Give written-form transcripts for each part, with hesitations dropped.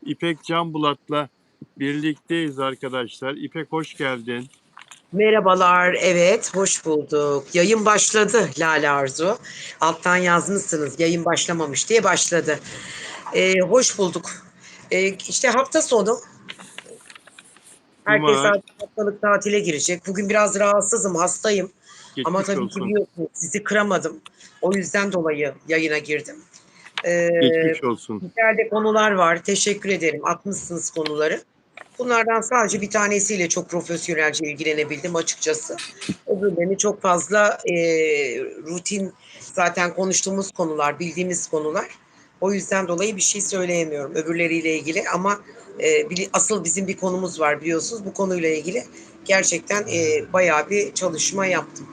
İpek Canbulat'la birlikteyiz arkadaşlar. İpek hoş geldin. Merhabalar, evet, hoş bulduk. Yayın başladı Lale Arzu. Alttan yazmışsınız, yayın başlamamış diye başladı. Hoş bulduk. İşte hafta sonu, herkes Cuma artık haftalık tatile girecek. Bugün biraz rahatsızım, hastayım. Ama geçmiş tabii ki olsun. biliyorsunuz, sizi kıramadım. O yüzden dolayı yayına girdim. Ee, Geçmiş olsun. Güzel konular var, teşekkür ederim. Atmışsınız konuları. Bunlardan sadece bir tanesiyle çok profesyonelce ilgilenebildim açıkçası. Öbürlerini çok fazla rutin zaten konuştuğumuz konular, bildiğimiz konular. O yüzden dolayı bir şey söyleyemiyorum öbürleriyle ilgili ama asıl bizim bir konumuz var biliyorsunuz. Bu konuyla ilgili gerçekten bayağı bir çalışma yaptım.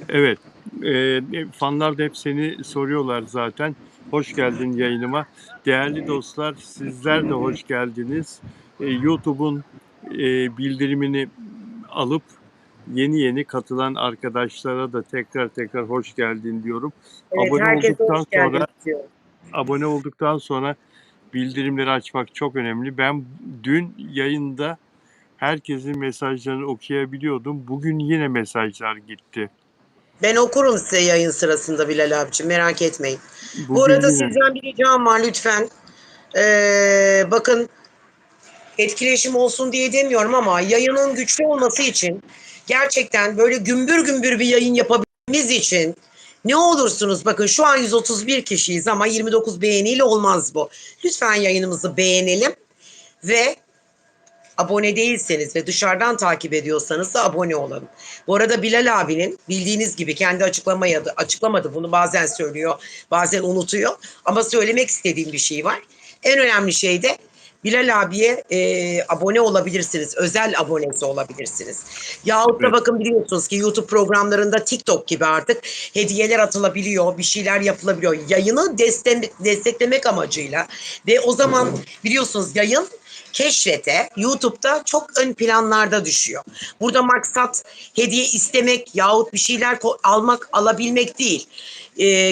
Evet. Fanlar da hep seni soruyorlar zaten. Hoş geldin yayınıma. Değerli dostlar, sizler de hoş geldiniz. YouTube'un bildirimini alıp yeni katılan arkadaşlara da tekrar hoş geldin diyorum. Evet, Abone herkese hoş olduktan sonra geldiniz diyor. abone olduktan sonra bildirimleri açmak çok önemli. Ben dün yayında herkesin mesajlarını okuyabiliyordum. Bugün yine mesajlar gitti. Ben okurum size yayın sırasında Bilal abiciğim, merak etmeyin. Bu Bugün arada yine. sizden bir ricam var lütfen. Bakın, etkileşim olsun diye demiyorum ama yayının güçlü olması için gerçekten böyle gümbür gümbür bir yayın yapabilmemiz için ne olursunuz bakın şu an 131 kişiyiz ama 29 beğeniyle olmaz bu. Lütfen yayınımızı beğenelim ve abone değilseniz ve dışarıdan takip ediyorsanız da abone olalım. Bu arada Bilal abinin bildiğiniz gibi kendi açıklamadı bunu, bazen söylüyor bazen unutuyor ama söylemek istediğim bir şey var. En önemli şey de Bilal abiye abone olabilirsiniz. Özel abonesi olabilirsiniz. Yahut da Evet, bakın biliyorsunuz ki YouTube programlarında TikTok gibi artık hediyeler atılabiliyor, bir şeyler yapılabiliyor. Yayını desteklemek amacıyla ve o zaman biliyorsunuz yayın keşfete YouTube'da çok ön planlarda düşüyor. Burada maksat hediye istemek yahut bir şeyler alabilmek değil.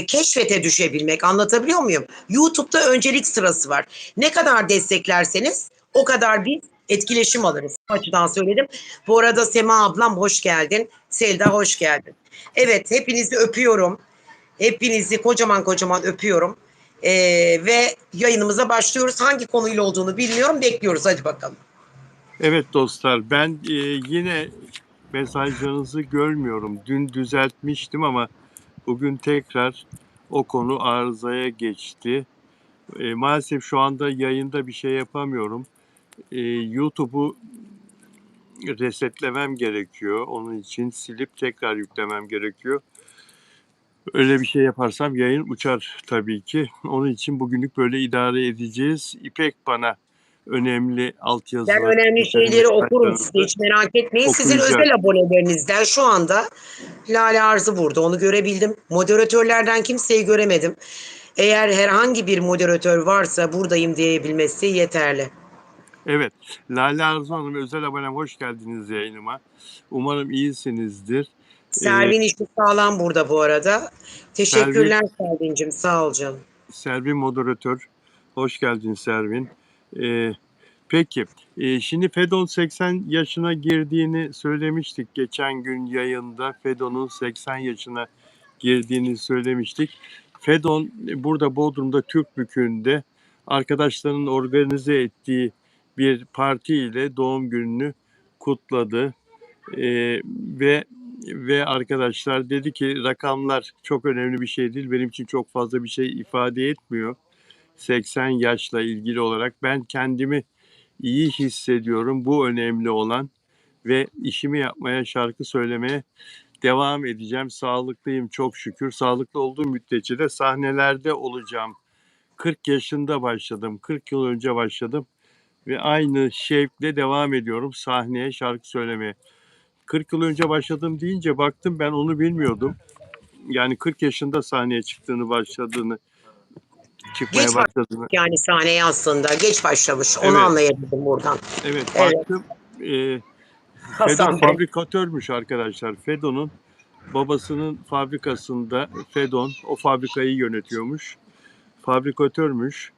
Keşfete düşebilmek, anlatabiliyor muyum? YouTube'da öncelik sırası var. Ne kadar desteklerseniz o kadar biz etkileşim alırız. Bu açıdan söyledim. Bu arada Sema ablam hoş geldin. Selda hoş geldin. Evet, hepinizi öpüyorum. Hepinizi kocaman öpüyorum. Ve yayınımıza başlıyoruz. Hangi konuyla olduğunu bilmiyorum. Bekliyoruz. Hadi bakalım. evet dostlar. Ben yine mesajlarınızı görmüyorum. Dün düzeltmiştim ama bugün tekrar o konu arızaya geçti. Maalesef şu anda yayında bir şey yapamıyorum. YouTube'u resetlemem gerekiyor. Onun için silip tekrar yüklemem gerekiyor. Öyle bir şey yaparsam yayın uçar tabii ki. Onun için bugünlük böyle idare edeceğiz. İpek bana önemli Ben altyazılı önemli şeyleri okurum size. mesajlarınızı Hiç merak etmeyin. Sizin okuyacak. özel abonelerinizden şu anda Lale Arzı burada. Onu görebildim. Moderatörlerden kimseyi göremedim. Eğer herhangi bir moderatör varsa buradayım diyebilmesi yeterli. Evet, Lale Arzu Hanım özel abonem hoş geldiniz yayınıma. Umarım iyisinizdir. Ee, Servin işi sağlam burada bu arada. Servin, Teşekkürler Servin'cim. Sağ ol canım. Servin moderatör, hoş geldin Servin. Ee, peki, şimdi Fedon 80 yaşına girdiğini söylemiştik geçen gün yayında. Fedon'un 80 yaşına girdiğini söylemiştik. Fedon burada Bodrum'da Türkbükü'nde arkadaşlarının organize ettiği bir partiyle doğum gününü kutladı. Ve arkadaşlar dedi ki rakamlar çok önemli bir şey değil. Benim için çok fazla bir şey ifade etmiyor. 80 yaşla ilgili olarak ben kendimi iyi hissediyorum. Bu önemli olan ve işimi yapmaya, şarkı söylemeye devam edeceğim. Sağlıklıyım çok şükür. Sağlıklı olduğum müddetçe de sahnelerde olacağım. 40 yaşında başladım. 40 yıl önce başladım ve aynı şevkle devam ediyorum sahneye, şarkı söylemeye. 40 yıl önce başladım deyince baktım ben onu bilmiyordum. Yani 40 yaşında sahneye çıkmaya Geç başlamış başladığını. yani sahneye aslında. Geç başlamış. Onu Evet, anlayabildim buradan. evet Evet. baktım. E, Fedon Hasan Bey. fabrikatörmüş arkadaşlar. Fedon'un babasının fabrikasında Fedon o fabrikayı yönetiyormuş. Fabrikatörmüş.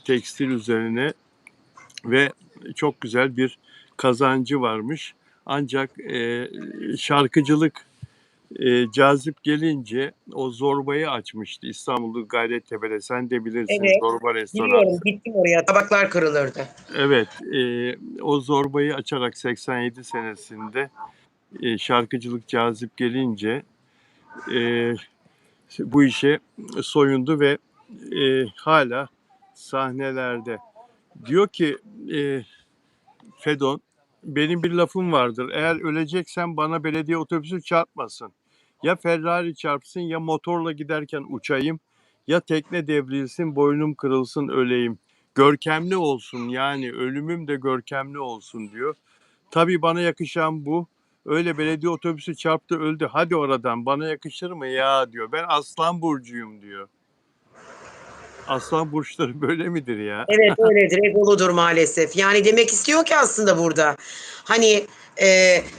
tekstil üzerine ve çok güzel bir kazancı varmış. Ancak şarkıcılık cazip gelince o Zorba'yı açmıştı İstanbul'da Gayrettepe'de. Sen de bilirsin, Evet, Zorba Restoran. biliyorum, gittim oraya. Tabaklar kırılırdı. Evet, o Zorba'yı açarak 87 senesinde şarkıcılık cazip gelince e, bu işe soyundu ve hala sahnelerde. Diyor ki Fedon, benim bir lafım vardır. Eğer öleceksen bana belediye otobüsü çarpmasın. Ya Ferrari çarpsın ya motorla giderken uçayım ya tekne devrilsin boynum kırılsın öleyim. Görkemli olsun, yani ölümüm de görkemli olsun diyor. Tabii bana yakışan bu. Öyle belediye otobüsü çarptı öldü. Hadi oradan, bana yakışır mı ya diyor. Ben Aslan burcuyum diyor. Aslan burçları böyle midir ya? Evet öyledir, egoludur maalesef. Yani demek istiyor ki aslında burada hani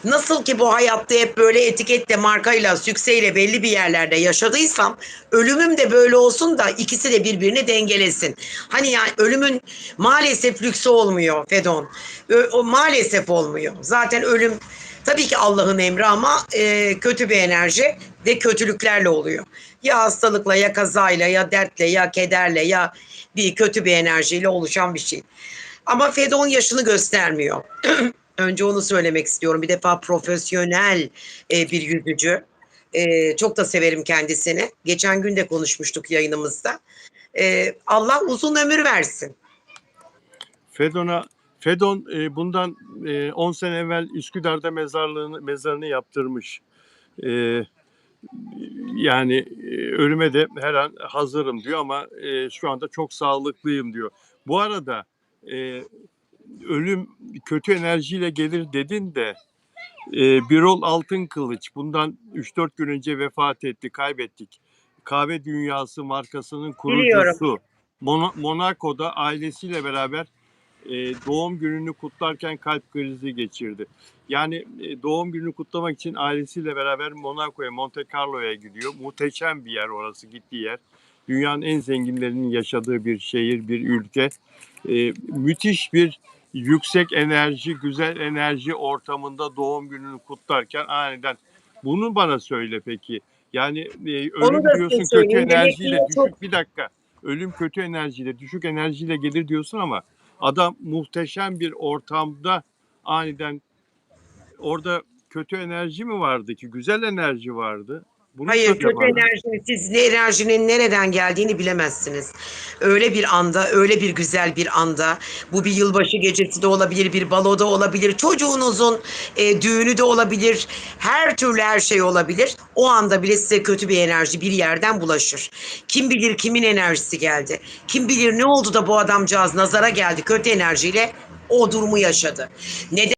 nasıl ki bu hayatta hep böyle etiketle, markayla, sükseyle belli bir yerlerde yaşadıysam ölümüm de böyle olsun da ikisi de birbirini dengelesin. Hani yani ölümün maalesef lüksü olmuyor Fedon. O maalesef olmuyor. Zaten ölüm tabii ki Allah'ın emri ama kötü bir enerji ve kötülüklerle oluyor. Ya hastalıkla ya kazayla ya dertle ya kederle ya bir kötü bir enerjiyle oluşan bir şey. Ama Fedon yaşını göstermiyor. Önce onu söylemek istiyorum. Bir defa profesyonel bir yüzücü. Çok da severim kendisini. Geçen gün de konuşmuştuk yayınımızda. Allah uzun ömür versin. Fedon bundan 10 sene evvel Üsküdar'da mezarını yaptırmış. E, Yani ölüme de her an hazırım diyor ama şu anda çok sağlıklıyım diyor. Bu arada ölüm kötü enerjiyle gelir dedin de Birol Altınkılıç bundan 3-4 gün önce vefat etti, kaybettik. Kahve Dünyası markasının Biliyorum. kurucusu. Monaco'da ailesiyle beraber doğum gününü kutlarken kalp krizi geçirdi. Yani doğum gününü kutlamak için ailesiyle beraber Monaco'ya, Monte Carlo'ya gidiyor. Muhteşem bir yer orası, gittiği yer. Dünyanın en zenginlerinin yaşadığı bir şehir, bir ülke. Müthiş bir yüksek enerji, güzel enerji ortamında doğum gününü kutlarken aniden bunu bana söyle peki. Yani Onu ölüm da size diyorsun kötü söyleyeyim. Demek ki enerjiyle çok düşük, bir dakika. Ölüm kötü enerjiyle, düşük enerjiyle gelir diyorsun ama adam muhteşem bir ortamda aniden orada kötü enerji mi vardı ki? Güzel enerji vardı. Bunu hayır, söyle kötü bana. enerji, siz ne enerjinin nereden geldiğini bilemezsiniz. Öyle bir anda, öyle bir güzel bir anda, bu bir yılbaşı gecesi de olabilir, bir baloda olabilir, çocuğunuzun düğünü de olabilir, her türlü her şey olabilir. O anda bile size kötü bir enerji bir yerden bulaşır. Kim bilir kimin enerjisi geldi, kim bilir ne oldu da bu adamcağız nazara geldi, kötü enerjiyle o durumu yaşadı. Neden?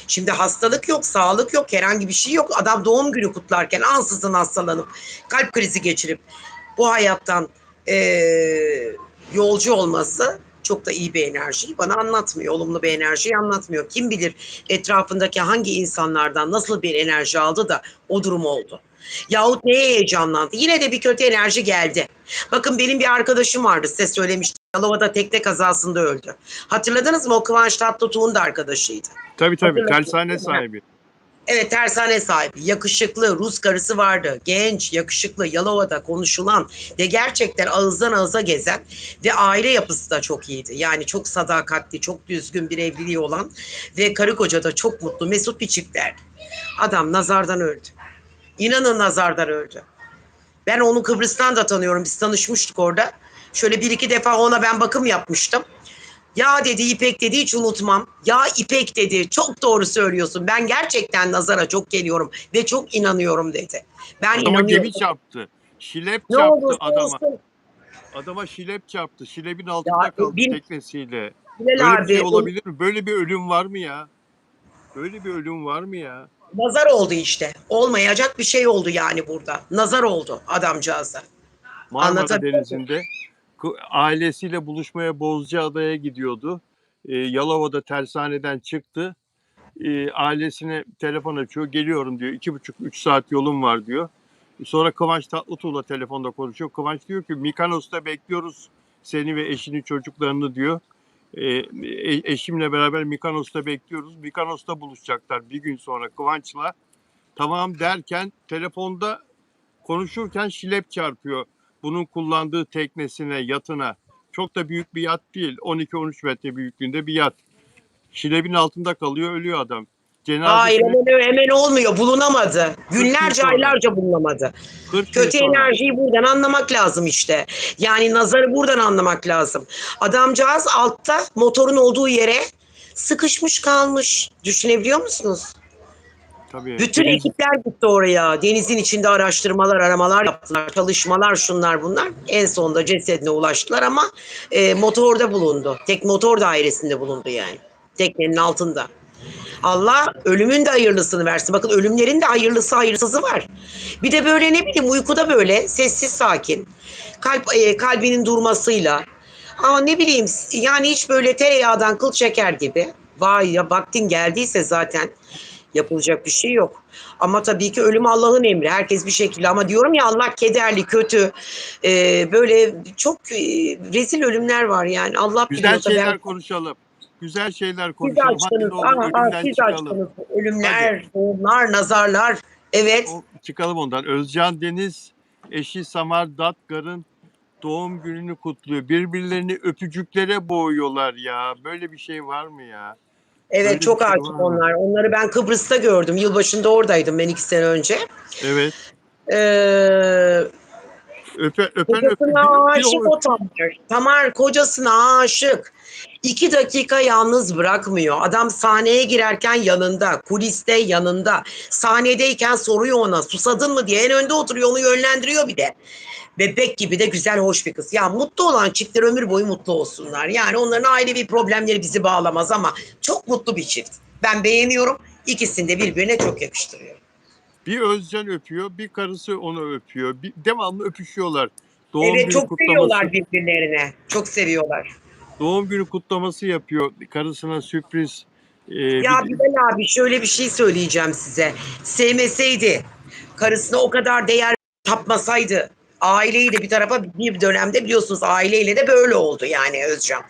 Şimdi hastalık yok, sağlık yok, herhangi bir şey yok. Adam doğum günü kutlarken ansızın hastalanıp kalp krizi geçirip bu hayattan yolcu olması çok da iyi bir enerjiyi bana anlatmıyor. Olumlu bir enerjiyi anlatmıyor. Kim bilir etrafındaki hangi insanlardan nasıl bir enerji aldı da o durum oldu. Yahut neye heyecanlandı? Yine de bir kötü enerji geldi. Bakın benim bir arkadaşım vardı, size söylemiştim. Yalova'da tekne kazasında öldü. Hatırladınız mı? O Kıvanç Tatlıtuğ'un da arkadaşıydı. Tabii tabii, Hatırladınız tersane değil mi? sahibi. Evet, tersane sahibi. Yakışıklı, Rus karısı vardı. Genç, yakışıklı, Yalova'da konuşulan ve gerçekten ağızdan ağıza gezen ve aile yapısı da çok iyiydi. Yani çok sadakatli, çok düzgün bir evliliği olan ve karı koca da çok mutlu, mesut bir çiftlerdi. Adam nazardan öldü. İnanın nazardan öldü. Ben onu Kıbrıs'tan da tanıyorum. Biz tanışmıştık orada. Şöyle bir iki defa ona ben bakım yapmıştım. Ya dedi, İpek dedi, hiç unutmam. Ya İpek dedi, çok doğru söylüyorsun. Ben gerçekten nazara çok geliyorum ve çok inanıyorum dedi. Ben Adama inanıyorum. gemi çarptı. Şilep Ne çarptı olursa adama. olsun. Adama şilep çarptı. Şilebin Ya altında kaldı bin teknesiyle. Bilal Böyle bir şey abi olabilir mi? Böyle bir ölüm var mı ya? Böyle bir ölüm var mı ya? nazar oldu işte. Olmayacak bir şey oldu yani burada. Nazar oldu adamcağıza. Marmara Anlatabiliyor muyum? Denizi'nde ailesiyle buluşmaya Bozcaada'ya gidiyordu. Yalova'da tersaneden çıktı. Ailesine telefon açıyor. Geliyorum diyor. 2,5-3 saat yolum var diyor. Sonra Kıvanç Tatlıtuğ'la telefonda konuşuyor. Kıvanç diyor ki Mikonos'ta bekliyoruz. Seni ve eşini, çocuklarını diyor. Eşimle beraber Mikonos'ta bekliyoruz. Mikonos'ta buluşacaklar bir gün sonra Kıvanç'la. Tamam derken telefonda konuşurken şilep çarpıyor. Bunun kullandığı teknesine, yatına. Çok da büyük bir yat değil. 12-13 metre büyüklüğünde bir yat. Şilebin altında kalıyor, ölüyor adam. Hayır, Cenazesini hemen olmuyor. Bulunamadı. 40 gün Günlerce, sonra. aylarca bulunamadı. 40 gün Kötü sonra. enerjiyi buradan anlamak lazım işte. Yani nazarı buradan anlamak lazım. Adamcağız altta motorun olduğu yere sıkışmış kalmış. Düşünebiliyor musunuz? Tabii Bütün ekipler gitti oraya. Denizin içinde araştırmalar, aramalar yaptılar. Çalışmalar, şunlar bunlar. En sonunda cesedine ulaştılar ama motorda bulundu. Tek motor dairesinde bulundu yani. Teknenin altında. Allah ölümün de hayırlısını versin. Bakın ölümlerin de hayırlısı hayırsızı var. Bir de böyle ne bileyim uykuda böyle sessiz sakin. Kalbinin durmasıyla. Ama ne bileyim yani hiç böyle tereyağdan kıl çeker gibi. Vay ya vaktin geldiyse zaten yapılacak bir şey yok. Ama tabii ki ölüm Allah'ın emri. Herkes bir şekilde ama diyorum ya Allah kederli, kötü. Böyle çok rezil ölümler var yani. Allah güzel biliyor tabii. şeyler konuşalım. Güzel şeyler Siz konuşalım. Hadi açtınız. ne olur ölümden Siz çıkalım. açtınız. Hadi Ölümler, doğumlar, nazarlar. Evet. çıkalım ondan. Özcan Deniz eşi Samar Datkar'ın doğum gününü kutluyor. Birbirlerini öpücüklere boğuyorlar ya. Böyle bir şey var mı ya? Evet Böyle bir çok şey aşık var mı? onlar. Onları ben Kıbrıs'ta gördüm. Yılbaşında oradaydım ben 2 sene önce. Evet. Ee, Öpen Kocasına bir o aşık o öpüyor. Tamer. Tamer kocasına aşık. 2 dakika yalnız bırakmıyor. Adam sahneye girerken yanında, kuliste yanında. Sahnedeyken soruyor ona susadın mı diye en önde oturuyor onu yönlendiriyor bir de. Bebek gibi de güzel hoş bir kız. Ya mutlu olan çiftler ömür boyu mutlu olsunlar. Yani onların ailevi problemleri bizi bağlamaz ama çok mutlu bir çift. Ben beğeniyorum. İkisini de birbirine çok yakıştırıyorum. Bir Özcan öpüyor, bir karısı onu öpüyor. Devamlı öpüşüyorlar. Doğum Evet günü çok kutlaması seviyorlar birbirlerine. Çok seviyorlar. doğum günü kutlaması yapıyor. Karısına sürpriz. Ya Bilal abi şöyle bir şey söyleyeceğim size. Sevmeseydi, karısına o kadar değer tapmasaydı, aileyi de bir tarafa bir dönemde biliyorsunuz aileyle de böyle oldu yani Özcan.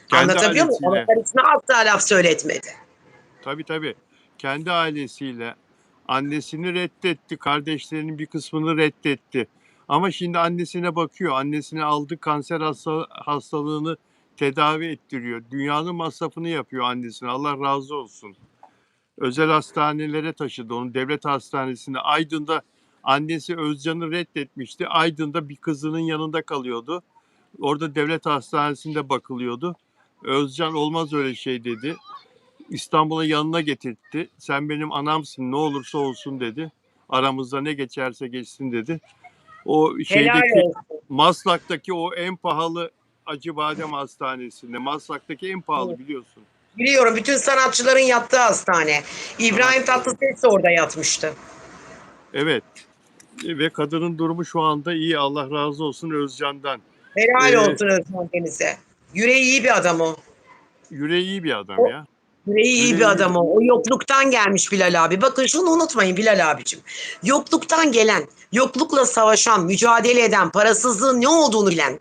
Kendi Anlatabiliyor muyum? Ama ailesiyle. karısına asla laf söyletmedi. Tabii. Kendi ailesiyle. Annesini reddetti. Kardeşlerinin bir kısmını reddetti. Ama şimdi annesine bakıyor. Annesine aldı kanser hastalığını tedavi ettiriyor. Dünyanın masrafını yapıyor annesine. Allah razı olsun. Özel hastanelere taşıdı onu. Devlet hastanesinde. Aydın'da annesi Özcan'ı reddetmişti. Aydın'da bir kızının yanında kalıyordu. Orada devlet hastanesinde bakılıyordu. Özcan olmaz öyle şey dedi. İstanbul'a yanına getirtti. Sen benim anamsın ne olursa olsun dedi. Aramızda ne geçerse geçsin dedi. O Helal şeydeki olsun. Maslak'taki o en pahalı Acıbadem Hastanesi'nde. Maslak'taki en pahalı biliyorsun. Biliyorum bütün sanatçıların yattığı hastane. İbrahim Sanatçıların. Tatlıses de orada yatmıştı. Evet. Ve kadının durumu şu anda iyi. Allah razı olsun Özcan'dan. Helal Ee, olsun Özcan Deniz'e. Yüreği iyi bir adam o. yüreği iyi bir adam O ya. yüreği iyi Yüreği bir iyi bir. adam o. O yokluktan gelmiş Bilal abi. Bakın şunu unutmayın Bilal abicim. Yokluktan gelen, yoklukla savaşan, mücadele eden, parasızlığın ne olduğunu bilen,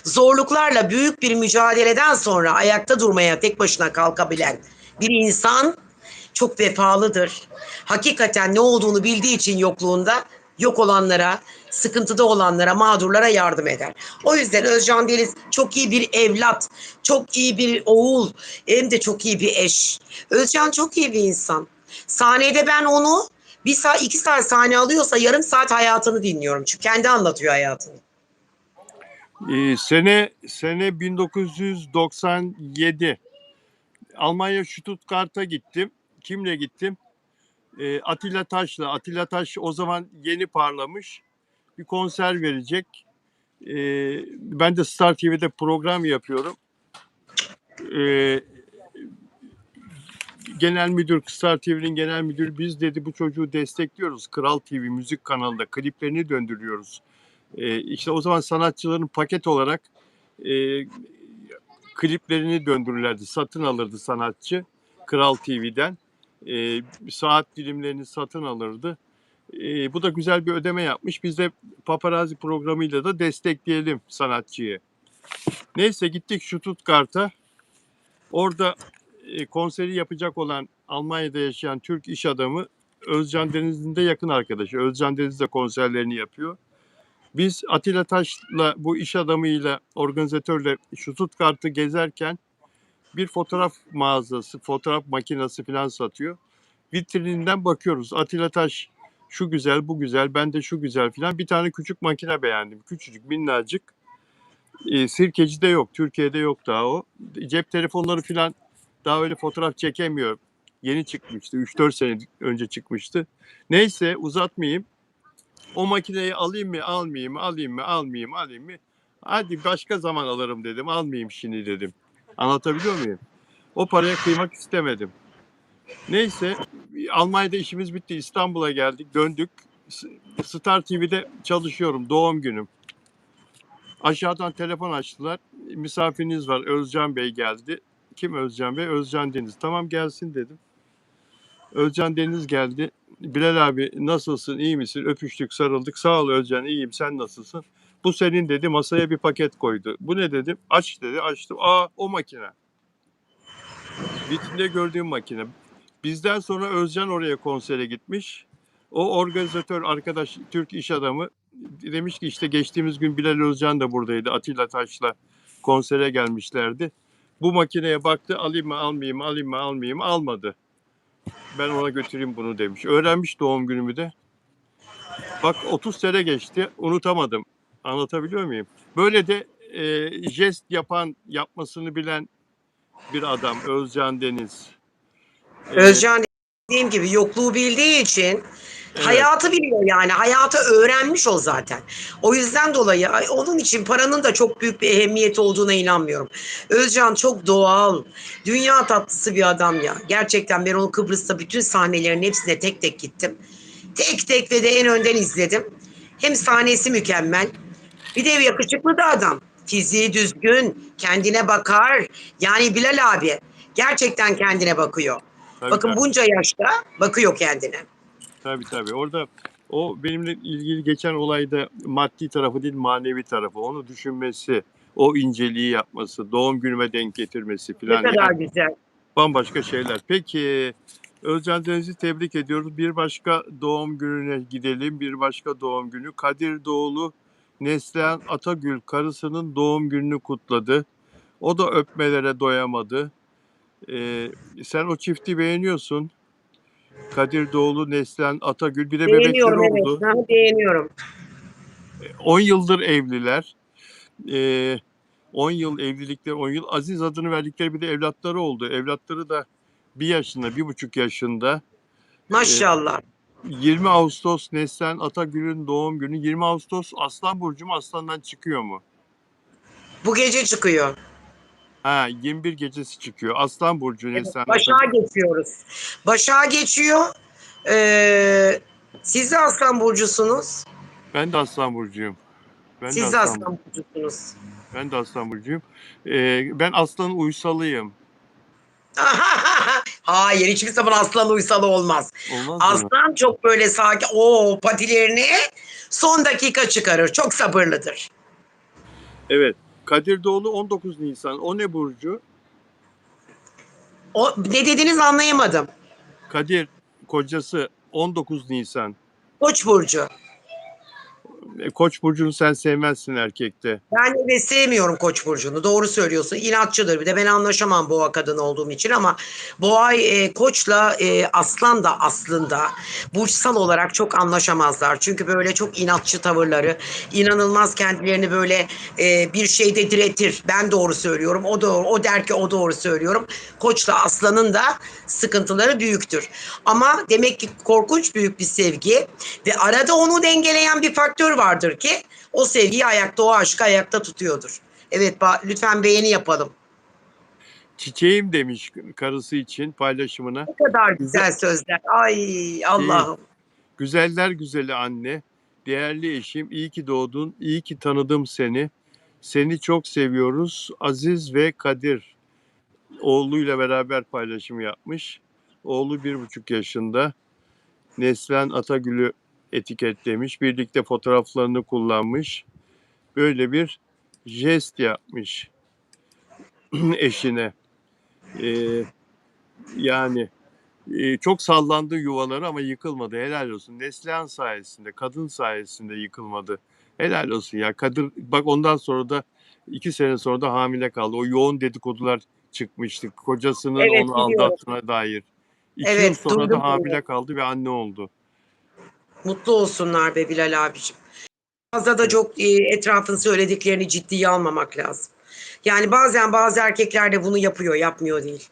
zorluklarla büyük bir mücadeleden sonra ayakta durmaya tek başına kalkabilen bir insan çok vefalıdır. Hakikaten ne olduğunu bildiği için yokluğunda yok olanlara, sıkıntıda olanlara, mağdurlara yardım eder. O yüzden Özcan Deniz çok iyi bir evlat, çok iyi bir oğul, hem de çok iyi bir eş. Özcan çok iyi bir insan. Sahnede ben onu 1 saat, 2 saat sahne alıyorsa yarım saat hayatını dinliyorum. Çünkü kendi anlatıyor hayatını. Sene 1997. Almanya Stuttgart'a gittim. Kimle gittim? Atilla Taş'la. Atilla Taş o zaman yeni parlamış. Bir konser verecek. Ben de Star TV'de program yapıyorum. Ee, genel müdür, Star TV'nin genel müdürü biz dedi bu çocuğu destekliyoruz. Kral TV müzik kanalında kliplerini döndürüyoruz. İşte o zaman sanatçıların paket olarak e, kliplerini döndürürlerdi. Satın alırdı sanatçı Kral TV'den. Saat dilimlerini satın alırdı. Bu da güzel bir ödeme yapmış. Biz de paparazzi programıyla da destekleyelim sanatçıyı. Neyse gittik Stuttgart'a. Orada konseri yapacak olan Almanya'da yaşayan Türk iş adamı Özcan Deniz'in de yakın arkadaşı. Özcan Deniz de konserlerini yapıyor. Biz Atilla Taş'la bu iş adamıyla, organizatörle Stuttgart'ı gezerken bir fotoğraf mağazası, fotoğraf makinesi falan satıyor. Vitrininden bakıyoruz. Atilla Taş şu güzel, bu güzel, ben de şu güzel falan. Bir tane küçük makine beğendim. Küçücük, minnacık. Sirkeci'de yok, Türkiye'de yok daha o. Cep telefonları falan daha öyle fotoğraf çekemiyor. Yeni çıkmıştı, 3-4 sene önce çıkmıştı. Neyse uzatmayayım. O makineyi alayım mı, almayayım mı, alayım mı, almayayım, alayım mı? Hadi başka zaman alırım dedim, almayayım şimdi dedim. Anlatabiliyor muyum? O paraya kıymak istemedim. Neyse Almanya'da işimiz bitti. İstanbul'a geldik, döndük. Star TV'de çalışıyorum, doğum günüm. Aşağıdan telefon açtılar. Misafiriniz var, Özcan Bey geldi. Kim Özcan Bey? Özcan Deniz. Tamam gelsin dedim. Özcan Deniz geldi. Bilal abi nasılsın, iyi misin? Öpüştük, sarıldık. Sağ ol Özcan, iyiyim. Sen nasılsın? Bu senin dedi. Masaya bir paket koydu. Bu ne dedim? Aç dedi. Açtım. Aa o makine. Vitrinde gördüğüm makine. Bizden sonra Özcan oraya konsere gitmiş. O organizatör arkadaş, Türk iş adamı demiş ki işte geçtiğimiz gün Bilal Özcan da buradaydı. Atilla Taş'la konsere gelmişlerdi. Bu makineye baktı, alayım mı almayayım mı, alayım mı almayayım mı, almadı. Ben ona götüreyim bunu demiş. Öğrenmiş doğum günümü de. Bak 30 sene geçti, unutamadım. Anlatabiliyor muyum? Böyle de jest yapan, yapmasını bilen bir adam Özcan Deniz. E, Özcan dediğim gibi yokluğu bildiği için evet. hayatı biliyor yani. Hayatı öğrenmiş o zaten. O yüzden dolayı onun için paranın da çok büyük bir ehemmiyeti olduğuna inanmıyorum. Özcan çok doğal, dünya tatlısı bir adam ya. Gerçekten ben onu Kıbrıs'ta bütün sahnelerin hepsine tek tek gittim. Tek tek ve de en önden izledim. Hem sahnesi mükemmel. Bir de yakışıklı da adam. Fiziği düzgün, kendine bakar. Yani Bilal abi gerçekten kendine bakıyor. Tabii Bakın tabii. bunca yaşta bakıyor kendine. Tabii tabii. Orada o benimle ilgili geçen olayda maddi tarafı değil manevi tarafı. Onu düşünmesi, o inceliği yapması, doğum günüme denk getirmesi Ne falan kadar yani güzel. bambaşka şeyler. Peki Özcan Deniz'i tebrik ediyoruz. Bir başka doğum gününe gidelim. Bir başka doğum günü. Kadir Doğulu Neslihan Atagül karısının doğum gününü kutladı. O da öpmelere doyamadı. Sen o çifti beğeniyorsun. Kadir Doğulu, Neslihan Atagül bir de bebekleri Beğeniyorum evet. oldu. Ha, beğeniyorum. 10 yıldır evliler. Ee, 10 yıl evlilikleri 10 yıl. Aziz adını verdikleri bir de evlatları oldu. Evlatları da 1 yaşında, 1,5 yaşında. Ee, Maşallah. 20 Ağustos Neslihan Atagül'ün doğum günü. 20 Ağustos Aslan Burcu mu? Aslan'dan çıkıyor mu? Bu gece çıkıyor. Ha 21 gecesi çıkıyor. Aslan Burcu Evet. Neslihan Başak'a Atagül. geçiyoruz. Başak'a geçiyor. Siz de Aslan Burcu'sunuz. Ben de Aslan Burcu'yum. Ben de Siz de Aslan Aslan Burcu'sunuz. Ben de Aslan Burcu'yum. Ben Aslan uysalıyım. Hayır hiçbir zaman aslan uysalı olmaz. Olmaz mı? Aslan çok böyle sakin. O patilerini son dakika çıkarır. Çok sabırlıdır. Evet. Kadir Doğulu 19 Nisan. O ne burcu? O ne dediğinizi anlayamadım. Kadir kocası 19 Nisan. Koç burcu. Koç burcunu sen sevmezsin erkekte. Ben de sevmiyorum Koç burcunu. Doğru söylüyorsun. İnatçıdır. Bir de ben anlaşamam boğa kadın olduğum için ama boğa Koç'la Aslan da aslında burçsal olarak çok anlaşamazlar. Çünkü böyle çok inatçı tavırları, inanılmaz kendilerini böyle bir şeyde diretir. Ben doğru söylüyorum. O doğru. O der ki o doğru söylüyorum. Koç'la Aslan'ın da sıkıntıları büyüktür. Ama demek ki korkunç büyük bir sevgi ve arada onu dengeleyen bir faktör vardır ki o sevgiyi ayakta, o aşkı ayakta tutuyordur. Evet, lütfen beğeni yapalım. Çiçeğim demiş karısı için paylaşımına. Ne kadar Güzel, güzel sözler. Ay çiçeğim, Allah'ım. güzeller güzeli anne, değerli eşim, iyi ki doğdun, iyi ki tanıdım seni. Seni çok seviyoruz. Aziz ve Kadir oğluyla beraber paylaşım yapmış. Oğlu 1,5 yaşında. Neslihan Atagül'ü etiketlemiş. Birlikte fotoğraflarını kullanmış. Böyle bir jest yapmış eşine. Ee, yani çok sallandı yuvaları ama yıkılmadı. Helal olsun. Neslihan sayesinde, kadın sayesinde yıkılmadı. Helal olsun ya. Kadın bak ondan sonra da 2 sene sonra da hamile kaldı. O yoğun dedikodular çıkmıştı. Kocasının Evet, onu biliyorum. aldattığına dair. 2 yıl Evet, sonra da duydum bunu. hamile kaldı ve anne oldu. Mutlu olsunlar be Bilal abicim. Fazla da Evet. çok etrafın söylediklerini ciddiye almamak lazım. Yani bazen bazı erkekler de bunu yapıyor, yapmıyor değil.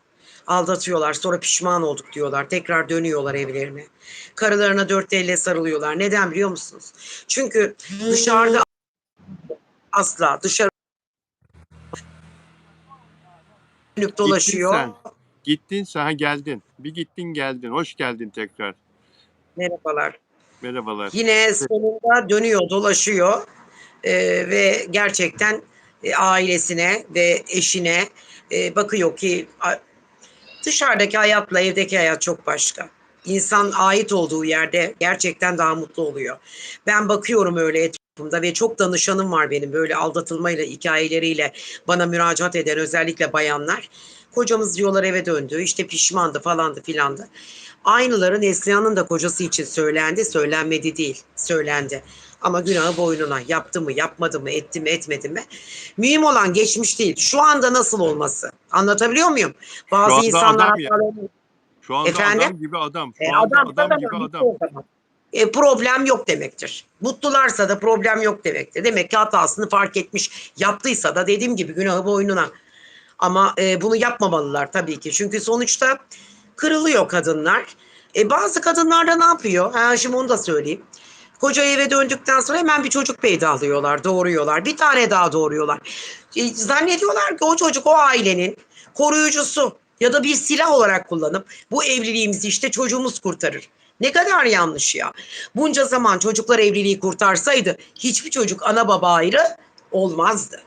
Aldatıyorlar, sonra pişman olduk diyorlar. Tekrar dönüyorlar evlerine. Karılarına dört elle sarılıyorlar. Neden biliyor musunuz? Çünkü dışarıda asla dışarı dönüp Gittin dolaşıyor. sen. Gittin sen. Ha, geldin. Bir gittin geldin. Hoş geldin tekrar. Merhabalar. Merhabalar. Yine sonunda dönüyor, dolaşıyor. Ve gerçekten ailesine ve eşine bakıyor ki dışarıdaki hayatla evdeki hayat çok başka. İnsan ait olduğu yerde gerçekten daha mutlu oluyor. Ben bakıyorum öyle etrafımda ve çok danışanım var benim böyle aldatılmayla, hikayeleriyle bana müracaat eden özellikle bayanlar. Kocamız diyorlar eve döndü, işte pişmandı falandı filandı. Aynıları Neslihan'ın da kocası için söylendi, söylenmedi değil, söylendi. Ama günahı boynuna. Yaptı mı, yapmadı mı, etti mi, etmedi mi? Mühim olan geçmiş değil. Şu anda nasıl olması. Anlatabiliyor muyum? Şu Bazı anda insanlar adam ya. hatalarını... Şu anda Efendim? adam gibi adam. Şu anda Adamsa adam tamam, gibi bitti adam. o zaman. Problem yok demektir. Mutlularsa da problem yok demektir. Demek ki hatasını fark etmiş. Yaptıysa da dediğim gibi günahı boynuna. Ama bunu yapmamalılar tabii ki. Çünkü sonuçta kırılıyor kadınlar. Bazı kadınlar da ne yapıyor? Ha, şimdi onu da söyleyeyim. Koca eve döndükten sonra hemen bir çocuk peydalıyorlar, doğuruyorlar. Bir tane daha doğuruyorlar. Zannediyorlar ki o çocuk o ailenin koruyucusu ya da bir silah olarak kullanıp bu evliliğimizi işte çocuğumuz kurtarır. Ne kadar yanlış ya. Bunca zaman çocuklar evliliği kurtarsaydı hiçbir çocuk ana baba ayrı olmazdı.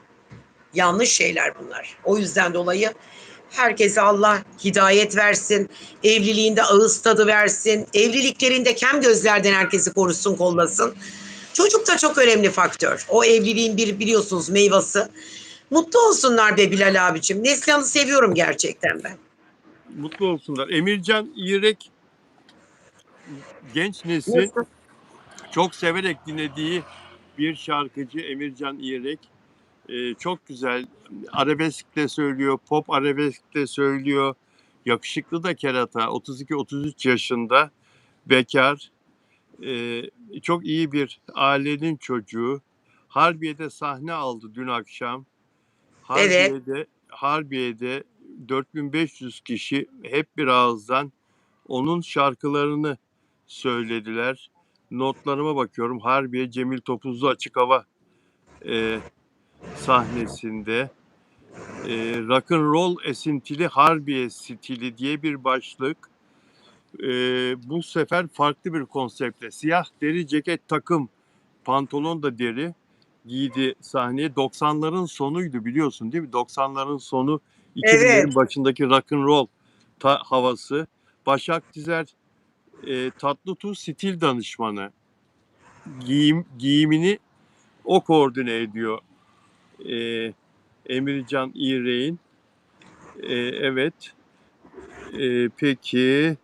Yanlış şeyler bunlar. O yüzden dolayı herkese Allah hidayet versin. Evliliğinde ağız tadı versin. Evliliklerinde kem gözlerden herkesi korusun, kollasın. Çocuk da çok önemli faktör. O evliliğin bir biliyorsunuz meyvası. Mutlu olsunlar be Bilal abicim. Neslihan'ı seviyorum gerçekten ben. Mutlu olsunlar. Emircan İrek genç neslin Nasıl? çok severek dinlediği bir şarkıcı Emircan İrek. Çok güzel. Arabesk de söylüyor, pop arabesk de söylüyor. Yakışıklı da kerata. 32-33 yaşında. Bekar. Çok iyi bir ailenin çocuğu. Harbiye'de sahne aldı dün akşam. Evet. Harbiye'de 4500 kişi hep bir ağızdan onun şarkılarını söylediler. Notlarıma bakıyorum. Harbiye Cemil Topuzlu Açık Hava e, sahnesinde rock and roll esintili Harbiye stili diye bir başlık. Bu sefer farklı bir konseptle siyah deri ceket takım, pantolon da deri giydi sahneye. 90'ların sonuydu biliyorsun değil mi? 90'ların sonu, 2000'lerin Evet. başındaki rock and roll havası. Başak Dizer Tatlıtuğ stil danışmanı. Giyimini o koordine ediyor. E, Emircan İğrek'in. Evet. Peki.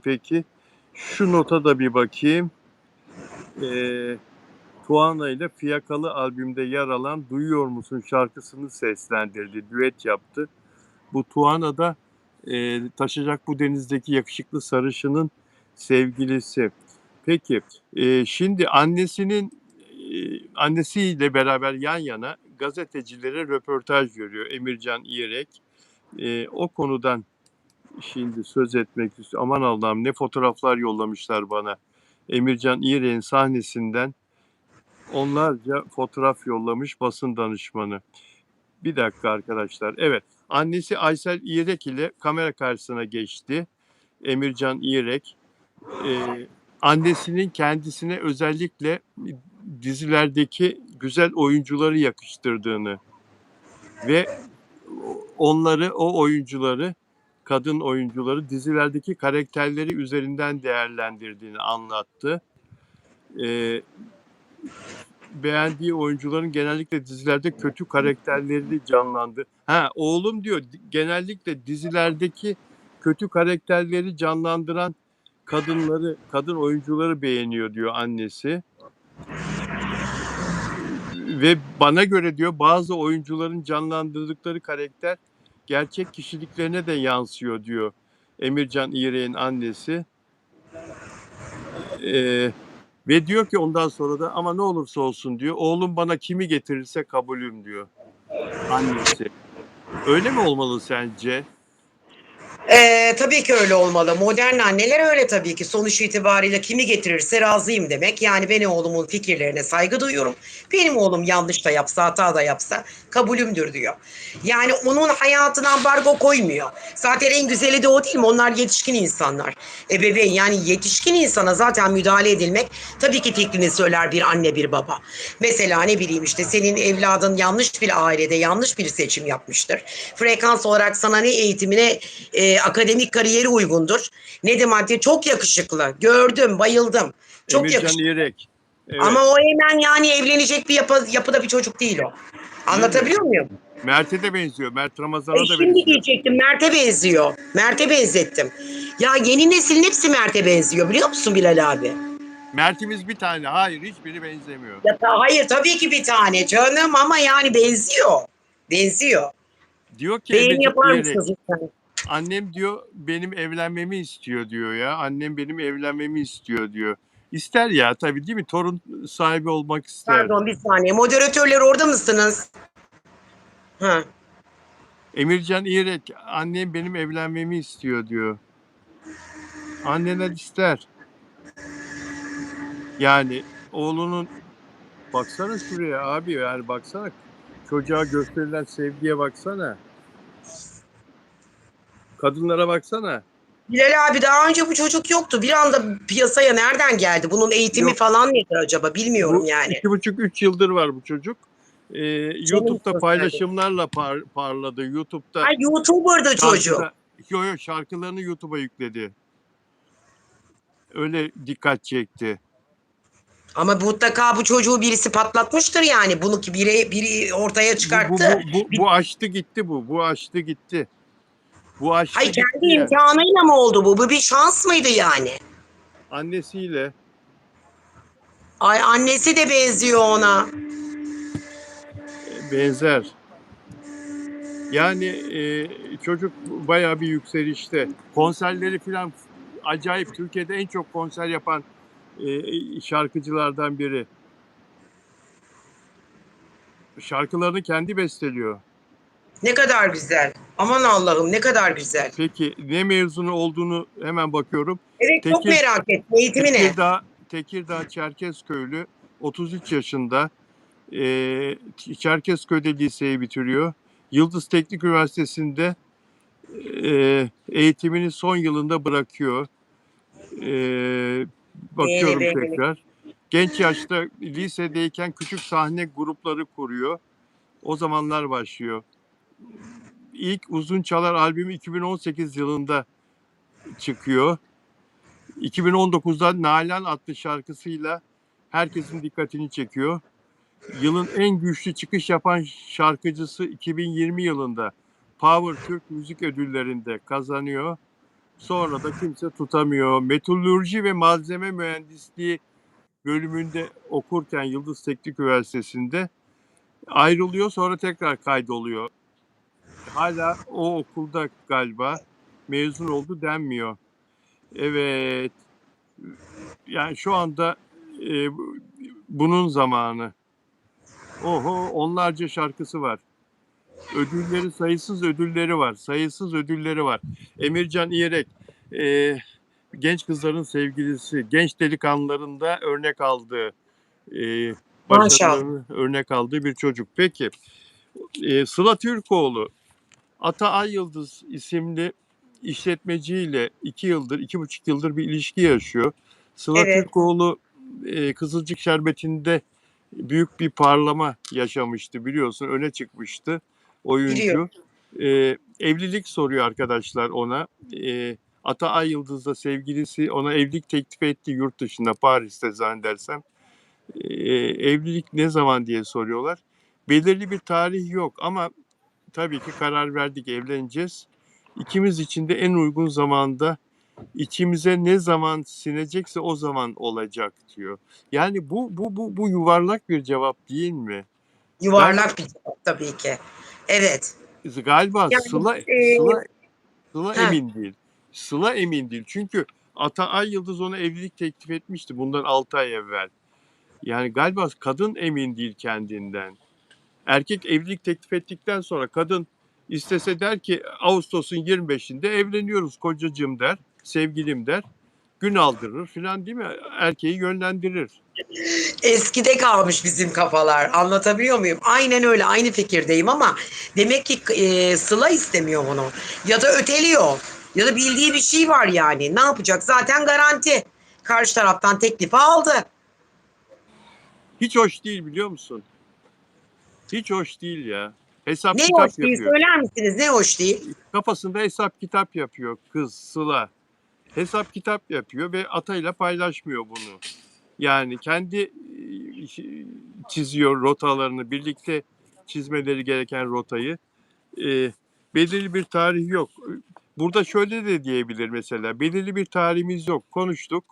Peki. Şu nota da bir bakayım. Tuana ile Fiyakalı albümde yer alan Duyuyor Musun şarkısını seslendirdi, düet yaptı. Bu Tuana da Taşacak Bu Denizdeki yakışıklı sarışının sevgilisi. Peki, şimdi annesiyle beraber yan yana gazetecilere röportaj veriyor Emircan İrek. O konudan şimdi söz etmek istiyorum. Aman Allah'ım ne fotoğraflar yollamışlar bana. Emircan İğrek'in sahnesinden onlarca fotoğraf yollamış basın danışmanı. Bir dakika arkadaşlar. Evet, annesi Aysel İrek ile kamera karşısına geçti. Emircan İrek. Annesinin kendisine özellikle dizilerdeki güzel oyuncuları yakıştırdığını ve o oyuncuları, kadın oyuncuları dizilerdeki karakterleri üzerinden değerlendirdiğini anlattı. beğendiği oyuncuların genellikle dizilerde kötü karakterleri canlandı. Ha, oğlum diyor genellikle dizilerdeki kötü karakterleri canlandıran kadın oyuncuları beğeniyor diyor annesi. Ve bana göre diyor bazı oyuncuların canlandırdıkları karakter gerçek kişiliklerine de yansıyor diyor Emircan İğrek'in annesi. Ve diyor ki ondan sonra da ama ne olursa olsun diyor oğlum bana kimi getirirse kabulüm diyor annesi. Öyle mi olmalı sence? Tabii ki öyle olmalı. Modern anneler öyle tabii ki. Sonuç itibariyle kimi getirirse razıyım demek. Yani ben oğlumun fikirlerine saygı duyuyorum. Benim oğlum yanlış da yapsa, hata da yapsa kabulümdür diyor. Yani onun hayatına ambargo koymuyor. Zaten en güzeli de o değil mi? Onlar yetişkin insanlar. Ebeveyn yani yetişkin insana zaten müdahale edilmek tabii ki fikrini söyler bir anne bir baba. Mesela ne bileyim işte senin evladın yanlış bir ailede yanlış bir seçim yapmıştır. Frekans olarak sana ne eğitimine akademik kariyeri uygundur. Ne de madde çok yakışıklı. Gördüm, bayıldım. Çok Emircan yakışıklı. İrek. Evet. Ama o hemen yani evlenecek bir yapıda bir çocuk değil o. Değil mi? Anlatabiliyor muyum? Mert'e de benziyor. Mert Ramazan'a da Şimdi benziyor. diyecektim Mert'e benziyor. Mert'e benzettim. Ya yeni neslin hepsi Mert'e benziyor biliyor musun Bilal abi? Mert'imiz bir tane. Hayır, hiçbiri benzemiyor. Hayır tabii ki bir tane canım ama yani benziyor. Benziyor. Diyor ki Beğeni Emircan yapar mısınız İrek. lütfen? Annem diyor benim evlenmemi istiyor diyor ya. Annem benim evlenmemi istiyor diyor. İster ya tabii değil mi? Torun sahibi olmak ister. Pardon bir saniye. Moderatörler orada mısınız? Ha. Emircan İrek annem benim evlenmemi istiyor diyor. Anneler ister. Yani oğlunun baksana şuraya abi yani baksana çocuğa gösterilen sevgiye baksana. Kadınlara baksana. Bilal abi daha önce bu çocuk yoktu. Bir anda piyasaya nereden geldi? Bunun eğitimi Yok falan nedir acaba? Bilmiyorum bu yani. 2,5-3 yıldır var bu çocuk. YouTube'da Canımsın sen de. paylaşımlarla parladı. YouTube'da Ha YouTuber'dı çocuk. şarkıda şarkılarını YouTube'a yükledi. Öyle dikkat çekti. Ama mutlaka bu çocuğu birisi patlatmıştır yani. Bunu ki biri ortaya Bu bu çıkarttı. bu bu, Bir, bu aştı gitti bu. Bu aştı gitti. Bu aştı hay gitti kendi yani. imkanıyla mı oldu bu? Bu bir şans mıydı yani? Annesiyle Ay annesi de benziyor ona. benzer. Yani çocuk bayağı bir yükselişte. Konserleri falan acayip. Türkiye'de en çok konser yapan şarkıcılardan biri. Şarkılarını kendi besteliyor. Ne kadar güzel. Aman Allah'ım ne kadar güzel. Peki ne mezunu olduğunu hemen bakıyorum. Evet çok Tekir, merak ettim. Eğitimi ne? Tekirdağ Çerkezköylü 33 yaşında Çerkezköy'de liseyi bitiriyor. Yıldız Teknik Üniversitesi'nde eğitimini son yılında bırakıyor. Beğeni Bakıyorum beğeni. tekrar. Genç yaşta lisedeyken küçük sahne grupları kuruyor. O zamanlar başlıyor. İlk Uzun Çalar albümü 2018 yılında çıkıyor. 2019'da Nalan adlı şarkısıyla herkesin dikkatini çekiyor. Yılın en güçlü çıkış yapan şarkıcısı 2020 yılında Power Türk Müzik Ödülleri'nde kazanıyor. Sonra da kimse tutamıyor. Metalürji ve malzeme mühendisliği bölümünde okurken Yıldız Teknik Üniversitesi'nde ayrılıyor sonra tekrar kaydoluyor. Hala o okulda galiba mezun oldu denmiyor. Evet. Yani şu anda bunun zamanı. Oho onlarca şarkısı var. Sayısız ödülleri var. Sayısız ödülleri var. Emircan İrek e, genç kızların sevgilisi, genç delikanlıların da örnek aldığı, Maşallah. başarılarını örnek aldığı bir çocuk. Peki, Sıla Türkoğlu, Ata Ay Yıldız isimli işletmeciyle 2,5 yıldır bir ilişki yaşıyor. Sıla Evet Türkoğlu Kızılcık Şerbeti'nde büyük bir parlama yaşamıştı biliyorsun, öne çıkmıştı biliyorum. oyuncu. Evlilik soruyor arkadaşlar ona. Ata Ay Yıldız'la sevgilisi ona evlilik teklif etti yurt dışında, Paris'te zannedersem. Evlilik ne zaman diye soruyorlar. Belirli bir tarih yok ama tabii ki karar verdik, evleneceğiz. İkimiz için de en uygun zamanda, içimize ne zaman sinecekse o zaman olacak diyor. Yani bu yuvarlak bir cevap değil mi? Galiba Yuvarlak bir cevap tabii ki. Evet. galiba Yani Sıla heh, emin değil. Sıla emin değil. Çünkü Ata Ay Yıldız ona evlilik teklif etmişti bundan 6 ay evvel. Yani galiba kadın emin değil kendinden. Erkek evlilik teklif ettikten sonra kadın istese der ki Ağustos'un 25'inde evleniyoruz kocacığım der, sevgilim der. Gün aldırır filan değil mi? Erkeği yönlendirir. eskide kalmış bizim kafalar. Anlatabiliyor muyum? Aynen öyle. Aynı fikirdeyim ama demek ki Sıla istemiyor bunu. Ya da öteliyor. Ya da bildiği bir şey var yani. Ne yapacak? Zaten garanti. Karşı taraftan teklifi aldı. Hiç hoş değil biliyor musun? Hiç hoş değil ya. Hesap Ne hoş kitap değil yapıyor. söyler misiniz? Ne hoş değil? Kafasında hesap kitap yapıyor kız Sıla. Hesap kitap yapıyor ve atayla paylaşmıyor bunu. Yani kendi çiziyor rotalarını, birlikte çizmeleri gereken rotayı. E, Belirli bir tarih yok. Burada şöyle de diyebilir mesela, belirli bir tarihimiz yok. Konuştuk.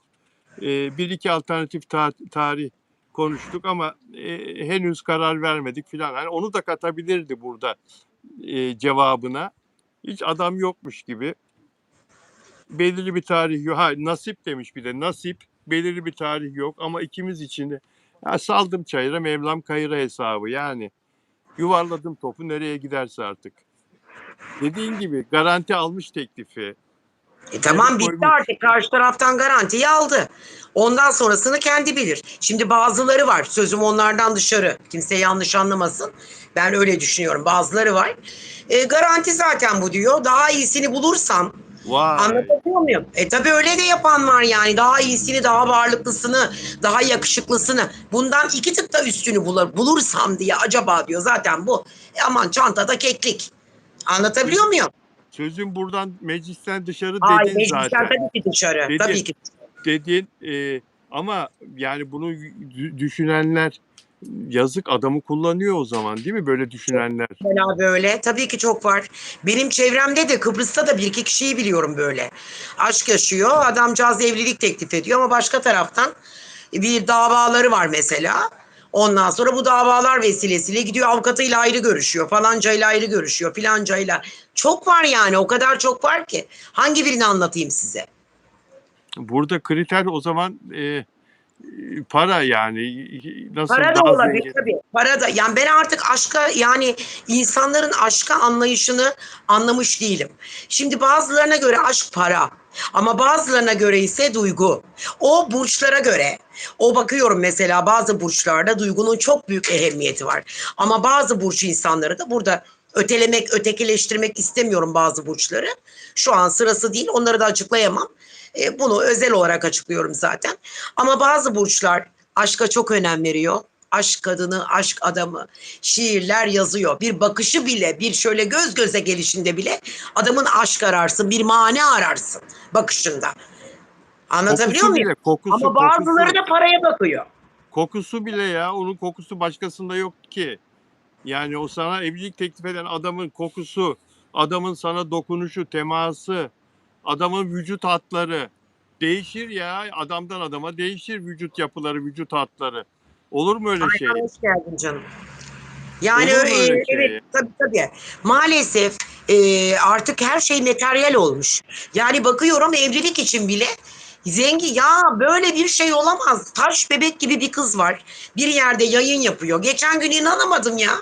Bir iki alternatif tarih konuştuk ama henüz karar vermedik filan. Yani onu da katabilirdi burada cevabına. Hiç adam yokmuş gibi. Belirli bir tarih yok. Ha, nasip demiş bir de. Nasip, belirli bir tarih yok ama ikimiz için de ya saldım çayıra Mevlam kayıra hesabı. Yani yuvarladım topu nereye giderse artık. Dediğin gibi garanti almış teklifi. Cebe Tamam bitti koymuş. artık karşı taraftan garantiyi aldı. Ondan sonrasını kendi bilir. Şimdi bazıları var sözüm onlardan dışarı kimse yanlış anlamasın. Ben öyle düşünüyorum bazıları var. Garanti zaten bu diyor daha iyisini bulursam Vay. anlatabiliyor muyum? Tabii öyle de yapan var yani daha iyisini daha varlıklısını daha yakışıklısını bundan iki tık da üstünü bulursam diye acaba diyor zaten bu. Aman çantada keklik. Anlatabiliyor Sözün, muyum? sözün buradan meclisten dışarı Ay dedin meclisten zaten. tabii ki dışarı. Dedin. Tabii ki. Dedin ama yani bunu düşünenler yazık adamı kullanıyor o zaman değil mi böyle Çok düşünenler? fena böyle. Tabii ki çok var. Benim çevremde de Kıbrıs'ta da bir iki kişiyi biliyorum böyle. Aşk yaşıyor. Adamcağız evlilik teklif ediyor ama başka taraftan bir davaları var mesela. Ondan sonra bu davalar vesilesiyle gidiyor avukatıyla ayrı görüşüyor. Falancayla ayrı görüşüyor. Filancayla. Çok var yani. O kadar çok var ki. Hangi birini anlatayım size? Burada kriter o zaman para yani nasıl Para da daha olabilir zengin. tabii. Para da. Yani ben artık aşka yani insanların aşka anlayışını anlamış değilim. Şimdi bazılarına göre aşk para. Ama bazılarına göre ise duygu. O burçlara göre. O bakıyorum mesela bazı burçlarda duygunun çok büyük ehemmiyeti var. Ama bazı burç insanları da burada ötelemek, ötekileştirmek istemiyorum bazı burçları. Şu an sırası değil. Onları da açıklayamam. Bunu özel olarak açıklıyorum zaten. Ama bazı burçlar aşka çok önem veriyor. Aşk kadını, aşk adamı, şiirler yazıyor. Bir bakışı bile, bir şöyle göz göze gelişinde bile adamın aşk ararsın, bir mane ararsın bakışında. Anlatabiliyor Kokusu muyum? bile kokusu Ama bazıları kokusu da paraya bakıyor. kokusu bile ya onun kokusu başkasında yok ki. Yani o sana evlilik teklif eden adamın kokusu, adamın sana dokunuşu, teması, adamın vücut hatları değişir ya. Adamdan adama değişir vücut yapıları, vücut hatları. Olur mu öyle şey? Aynen hoş geldin canım. Yani Olur mu öyle evet şey? tabii tabii. Maalesef artık her şey materyal olmuş. Yani bakıyorum evlilik için bile zengin ya böyle bir şey olamaz. Taş bebek gibi bir kız var. Bir yerde yayın yapıyor. Geçen gün inanamadım ya.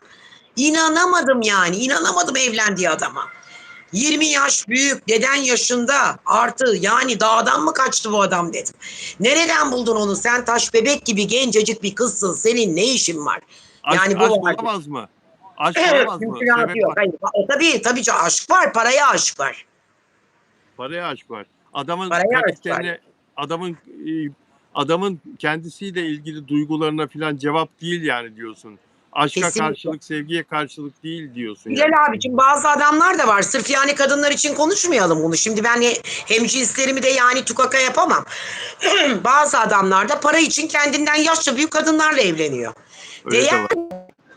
İnanamadım yani. İnanamadım evlendiği adama. 20 yaş büyük, deden yaşında artı yani dağdan mı kaçtı bu adam dedim. Nereden buldun onu? Sen taş bebek gibi gencecik bir kızsın. Senin ne işin var? Aşk Yani bu aşk var. olamaz mı? Aşk olamaz mı? Mümkünatı Sebep yok. Hayır. Tabii ki aşk var. Paraya aşk var. paraya aşk var. Adamın Paraya aşk var. karakterine, adamın adamın kendisiyle ilgili duygularına falan cevap değil yani diyorsun. Aşka Kesinlikle. karşılık, sevgiye karşılık değil diyorsun Bilal yani. abicim bazı adamlar da var. Sırf yani kadınlar için konuşmayalım bunu. Şimdi ben hemcinslerimi de yani tukaka yapamam. Bazı adamlar da para için kendinden yaşça büyük kadınlarla evleniyor. Öyle de Değer var.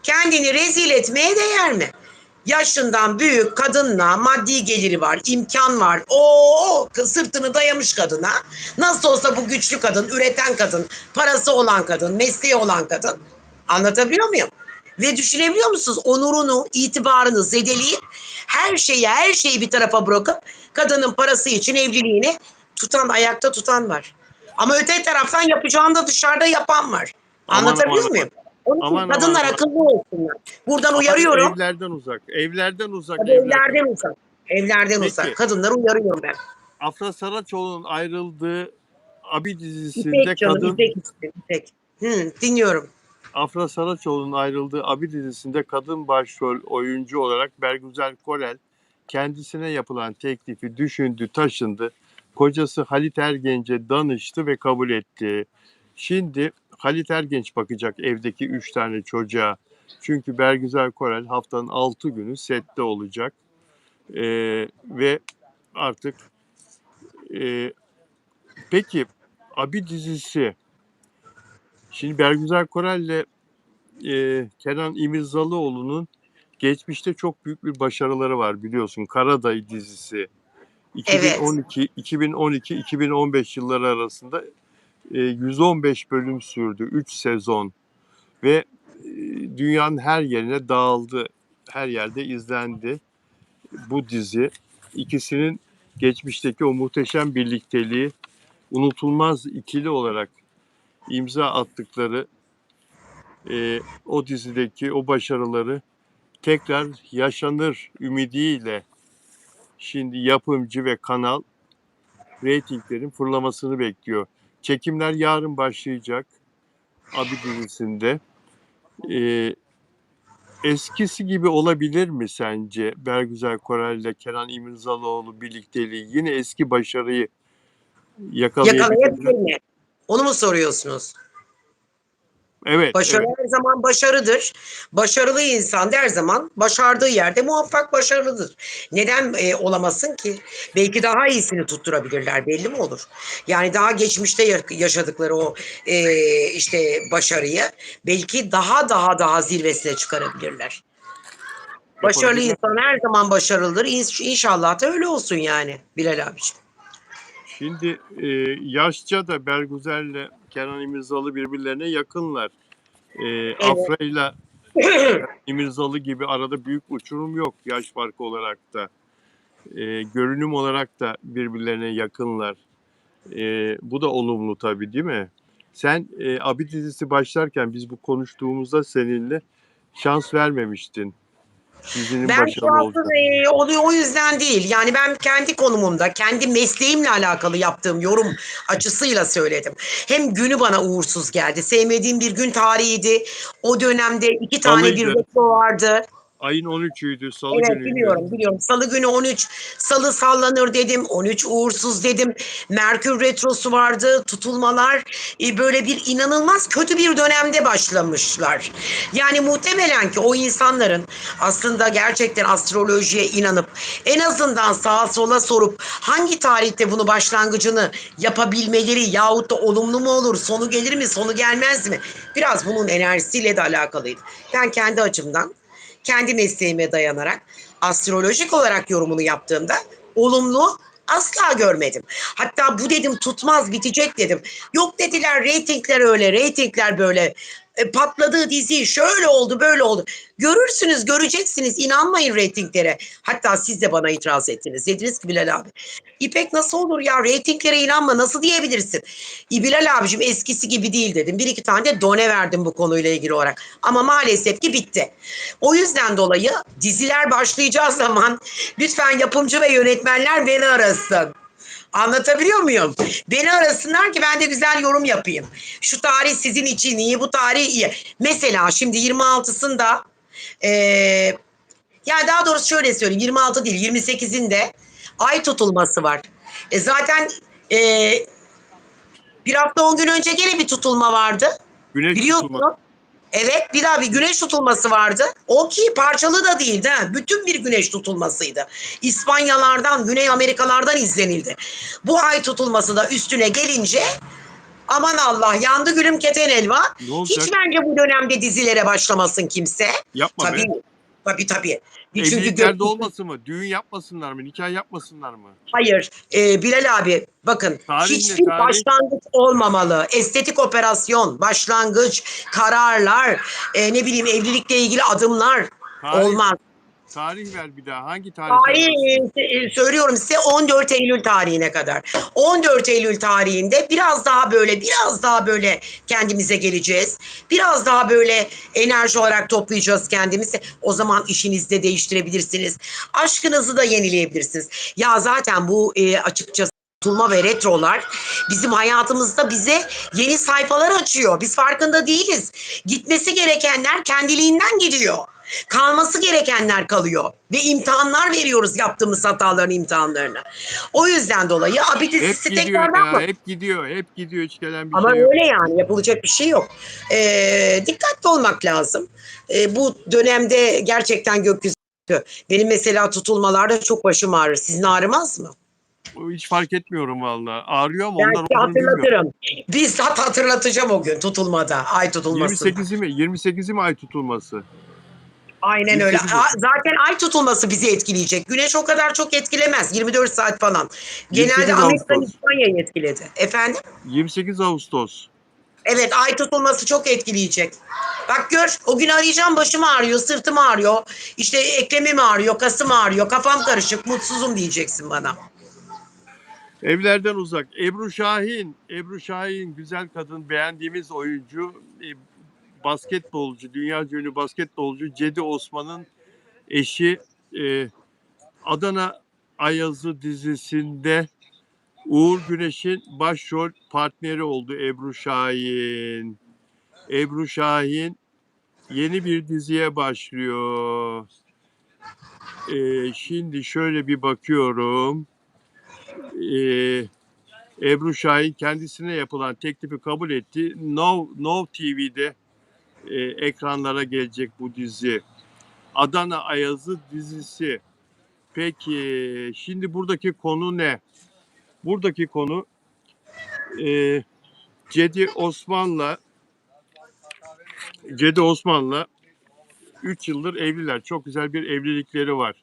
Kendini rezil etmeye değer mi? Yaşından büyük kadınla maddi geliri var, imkan var. O sırtını dayamış kadına. Nasıl olsa bu güçlü kadın, üreten kadın, parası olan kadın, mesleği olan kadın. Anlatabiliyor muyum? Ve düşünebiliyor musunuz? Onurunu, itibarını zedeleyip her şeyi bir tarafa bırakıp kadının parası için evliliğini ayakta tutan var. Ama öte taraftan yapacağını da dışarıda yapan var. Aman aman Anlatabiliyor aman. muyum? Onun için Aman aman kadınlar aman. akıllı olsunlar. Buradan Ama uyarıyorum. evlerden uzak. Evlerden uzak, Tabii evlerden. evlerden uzak. Evlerden uzak. Peki, Kadınları uyarıyorum ben. Afra Saraçoğlu'nun ayrıldığı Abi İpek dizisinde canım, kadın İpek işte, İpek. Dinliyorum. Afra Saraçoğlu'nun ayrıldığı Abi dizisinde kadın başrol oyuncu olarak Bergüzar Korel kendisine yapılan teklifi düşündü, taşındı. Kocası Halit Ergenç'e danıştı ve kabul etti. Şimdi Halit Ergenç bakacak evdeki 3 tane çocuğa. Çünkü Bergüzar Korel haftanın 6 günü sette olacak. Ve artık e, peki Abi dizisi şimdi Bergüzar Korel'le Kenan İmirzalıoğlu'nun geçmişte çok büyük bir başarıları var biliyorsun. Karadayı dizisi Evet. 2012-2015 yılları arasında 115 bölüm sürdü, 3 sezon ve dünyanın her yerine dağıldı. Her yerde izlendi bu dizi. İkisinin geçmişteki o muhteşem birlikteliği, unutulmaz ikili olarak imza attıkları o dizideki o başarıları tekrar yaşanır ümidiyle şimdi yapımcı ve kanal reytinglerin fırlamasını bekliyor. Çekimler yarın başlayacak Abi dizisinde. Ee, eskisi gibi olabilir mi sence Bergüzar Korel ile Kenan İmirzalıoğlu birlikteliği yine eski başarıyı yakalayabilir Yakalayabilir mi? mi? Onu mu soruyorsunuz? Evet, Başarı evet. her zaman başarıdır. Başarılı insan da her zaman başardığı yerde muvaffak başarılıdır. Neden olamasın ki? Belki daha iyisini tutturabilirler belli mi olur? Yani daha geçmişte yaşadıkları o işte başarıyı belki daha zirvesine çıkarabilirler. Başarılı Yapabilirler. insan her zaman başarılıdır. İnşallah da öyle olsun yani Bilal abiciğim. Şimdi yaşça da Bergüzer'le Kenan İmirzalı birbirlerine yakınlar. Evet. Afra ile İmirzalı gibi arada büyük uçurum yok yaş farkı olarak da. Görünüm olarak da birbirlerine yakınlar. Bu da olumlu tabii değil mi? Sen Abi dizisi başlarken biz bu konuştuğumuzda seninle şans vermemiştin. Dizinin Ben başarılı şanssız olacak. oluyor o yüzden değil. Yani ben kendi konumumda, kendi mesleğimle alakalı yaptığım yorum açısıyla söyledim. Hem günü bana uğursuz geldi. Sevmediğim bir gün tarihiydi. O dönemde 2 tane bir Salıydı. retro vardı. Ayın 13'üydü, salı Evet günüydü. biliyorum. Salı günü 13. Salı sallanır dedim. 13 uğursuz dedim. Merkür retrosu vardı. Tutulmalar böyle bir inanılmaz kötü bir dönemde başlamışlar. Yani muhtemelen ki o insanların aslında gerçekten astrolojiye inanıp en azından sağa sola sorup hangi tarihte bunu başlangıcını yapabilmeleri yahut da olumlu mu olur, sonu gelir mi, sonu gelmez mi? Biraz bunun enerjisiyle de alakalıydı. Ben kendi açımdan kendi mesleğime dayanarak astrolojik olarak yorumunu yaptığımda olumlu asla görmedim. Hatta bu dedim tutmaz bitecek dedim. Yok dediler reytingler öyle reytingler böyle. Patladığı dizi şöyle oldu böyle oldu. Görürsünüz göreceksiniz inanmayın reytinglere. Hatta siz de bana itiraz ettiniz. Dediniz ki Bilal abi İpek nasıl olur ya reytinglere inanma nasıl diyebilirsin? Bilal abicim eskisi gibi değil dedim. Bir iki tane de done verdim bu konuyla ilgili olarak. Ama maalesef ki bitti. O yüzden dolayı diziler başlayacağı zaman lütfen yapımcı ve yönetmenler beni arasın. Anlatabiliyor muyum? Beni arasınlar ki ben de güzel yorum yapayım. Şu tarih sizin için iyi, bu tarih iyi. Mesela şimdi 26'sında yani daha doğrusu şöyle söyleyeyim 26 değil 28'inde ay tutulması var. Zaten e, bir hafta 10 gün önce gene bir tutulma vardı. Güneş tutulması. Biliyorsunuz. Evet, bir daha bir güneş tutulması vardı. O ki parçalı da değildi. Ha. Bütün bir güneş tutulmasıydı. İspanyalardan, Güney Amerikalardan izlenildi. Bu ay tutulması da üstüne gelince aman Allah yandı gülüm keten elva. Ne Hiç olacak? bence bu dönemde dizilere başlamasın kimse. Yapma Tabii, be. tabii. Çünkü Evliliklerde olmasın mı? Düğün yapmasınlar mı? Nikah yapmasınlar mı? hayır, Bilal abi bakın Tarih ne hiçbir tarih? başlangıç olmamalı. Estetik operasyon, başlangıç, kararlar, ne bileyim evlilikle ilgili adımlar Tarih olmaz. tarih ver bir daha. Hangi tarihten Tarih başlayayım? söylüyorum size 14 Eylül tarihine kadar. 14 Eylül tarihinde biraz daha böyle kendimize geleceğiz. Biraz daha böyle enerji olarak toplayacağız kendimizi. O zaman işinizi de değiştirebilirsiniz. Aşkınızı da yenileyebilirsiniz. Ya zaten bu açıkçası tutulma ve retrolar bizim hayatımızda bize yeni sayfalar açıyor. Biz farkında değiliz. Gitmesi gerekenler kendiliğinden gidiyor. Kalması gerekenler kalıyor. Ve imtihanlar veriyoruz yaptığımız hataların imtihanlarını. O yüzden dolayı abi Hep dizisi gidiyor tekrardan ya. mı? Hep gidiyor. Hep gidiyor. Hiç gelen bir Ama şey yok. öyle yani yapılacak bir şey yok. Dikkatli olmak lazım. Bu dönemde gerçekten gökyüzü. Benim mesela tutulmalarda çok başım ağrır. Sizin ağrımaz mı? Hiç fark etmiyorum vallahi. Ağrıyor ama Ben ondan size olduğunu bilmiyorum. hatırlatırım. Bizzat hatırlatacağım o gün tutulmada, ay tutulmasında. 28'i mi? 28'i mi ay tutulması? Aynen öyle. 28'i. Zaten ay tutulması bizi etkileyecek. Güneş o kadar çok etkilemez. 24 saat falan. Genelde 28 Amerika Ağustos. İspanya'yı etkiledi. Efendim? 28 Ağustos. Evet, ay tutulması çok etkileyecek. Bak gör, o gün arayacağım, başım ağrıyor, sırtım ağrıyor. İşte eklemim ağrıyor, kasım ağrıyor, kafam karışık, mutsuzum diyeceksin bana. Evlerden uzak. Ebru Şahin. Ebru Şahin güzel kadın. Beğendiğimiz oyuncu. Basketbolcu. Dünyaca ünlü basketbolcu. Cedi Osman'ın eşi. E, Adana Ayazı dizisinde Uğur Güneş'in başrol partneri oldu Ebru Şahin. Ebru Şahin yeni bir diziye başlıyor. Şimdi şöyle bir bakıyorum. Ee, Ebru Şahin kendisine yapılan teklifi kabul etti. Now TV'de ekranlara gelecek bu dizi. Adana Ayazı dizisi. Peki şimdi buradaki konu ne? Buradaki konu e, Cedi Osman'la Cedi Osman'la 3 yıldır evliler. Çok güzel bir evlilikleri var.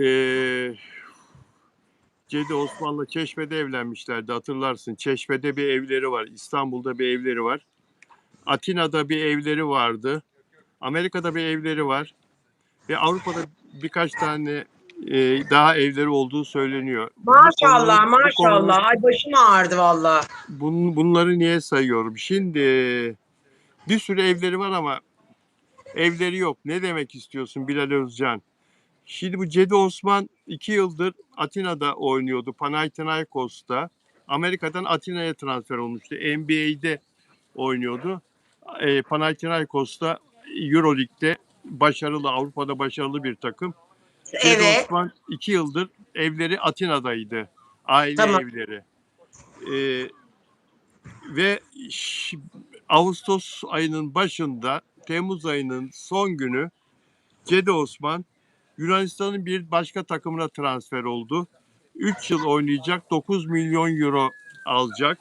Ee, Cedi Osman'la Çeşme'de evlenmişlerdi hatırlarsın. Çeşme'de bir evleri var. İstanbul'da bir evleri var. Atina'da bir evleri vardı. Amerika'da bir evleri var. Ve Avrupa'da birkaç tane daha evleri olduğu söyleniyor. Maşallah, Bu konuları maşallah. Ay başım ağrıdı valla. bunları niye sayıyorum? Şimdi bir sürü evleri var ama evleri yok. Ne demek istiyorsun Bilal Özcan? Şimdi bu Cedi Osman 2 yıldır Atina'da oynuyordu. Panathinaikos'ta. Amerika'dan Atina'ya transfer olmuştu. NBA'de oynuyordu. Panathinaikos'ta Euroleague'de başarılı, Avrupa'da başarılı bir takım. Cedi Evet, Osman 2 yıldır evleri Atina'daydı. Aile tamam. evleri. Ee, ve Ağustos ayının başında, Temmuz ayının son günü Cedi Osman Yunanistan'ın bir başka takımına transfer oldu. 3 yıl oynayacak, 9 milyon euro alacak.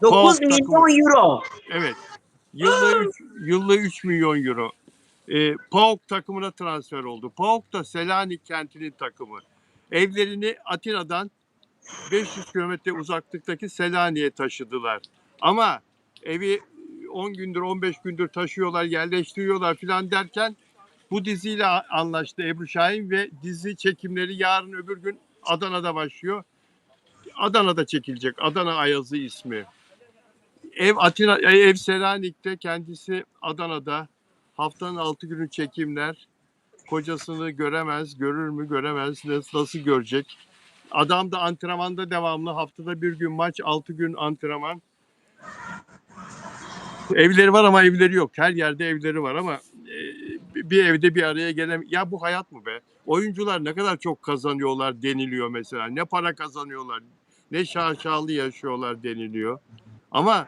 9 PAOK takımı, milyon euro. evet, yıllığı 3 milyon euro. PAOK takımına transfer oldu. PAOK da Selanik kentinin takımı. Evlerini Atina'dan 500 kilometre uzaklıktaki Selanik'e taşıdılar. Ama evi 10 gündür 15 gündür taşıyorlar, yerleştiriyorlar filan derken bu diziyle anlaştı Ebru Şahin ve dizi çekimleri yarın öbür gün Adana'da başlıyor. Adana'da çekilecek. Adana Ayazı ismi. Ev Selanik'te, kendisi Adana'da. Haftanın 6 günü çekimler. Kocasını göremez, görür mü göremez, nasıl görecek? Adam da antrenmanda devamlı. Haftada bir gün maç, 6 gün antrenman. Evleri var ama evleri yok. Her yerde evleri var ama bir evde bir araya gelem. Ya bu hayat mı be? Oyuncular ne kadar çok kazanıyorlar deniliyor mesela. Ne para kazanıyorlar, ne şaşalı yaşıyorlar deniliyor. Ama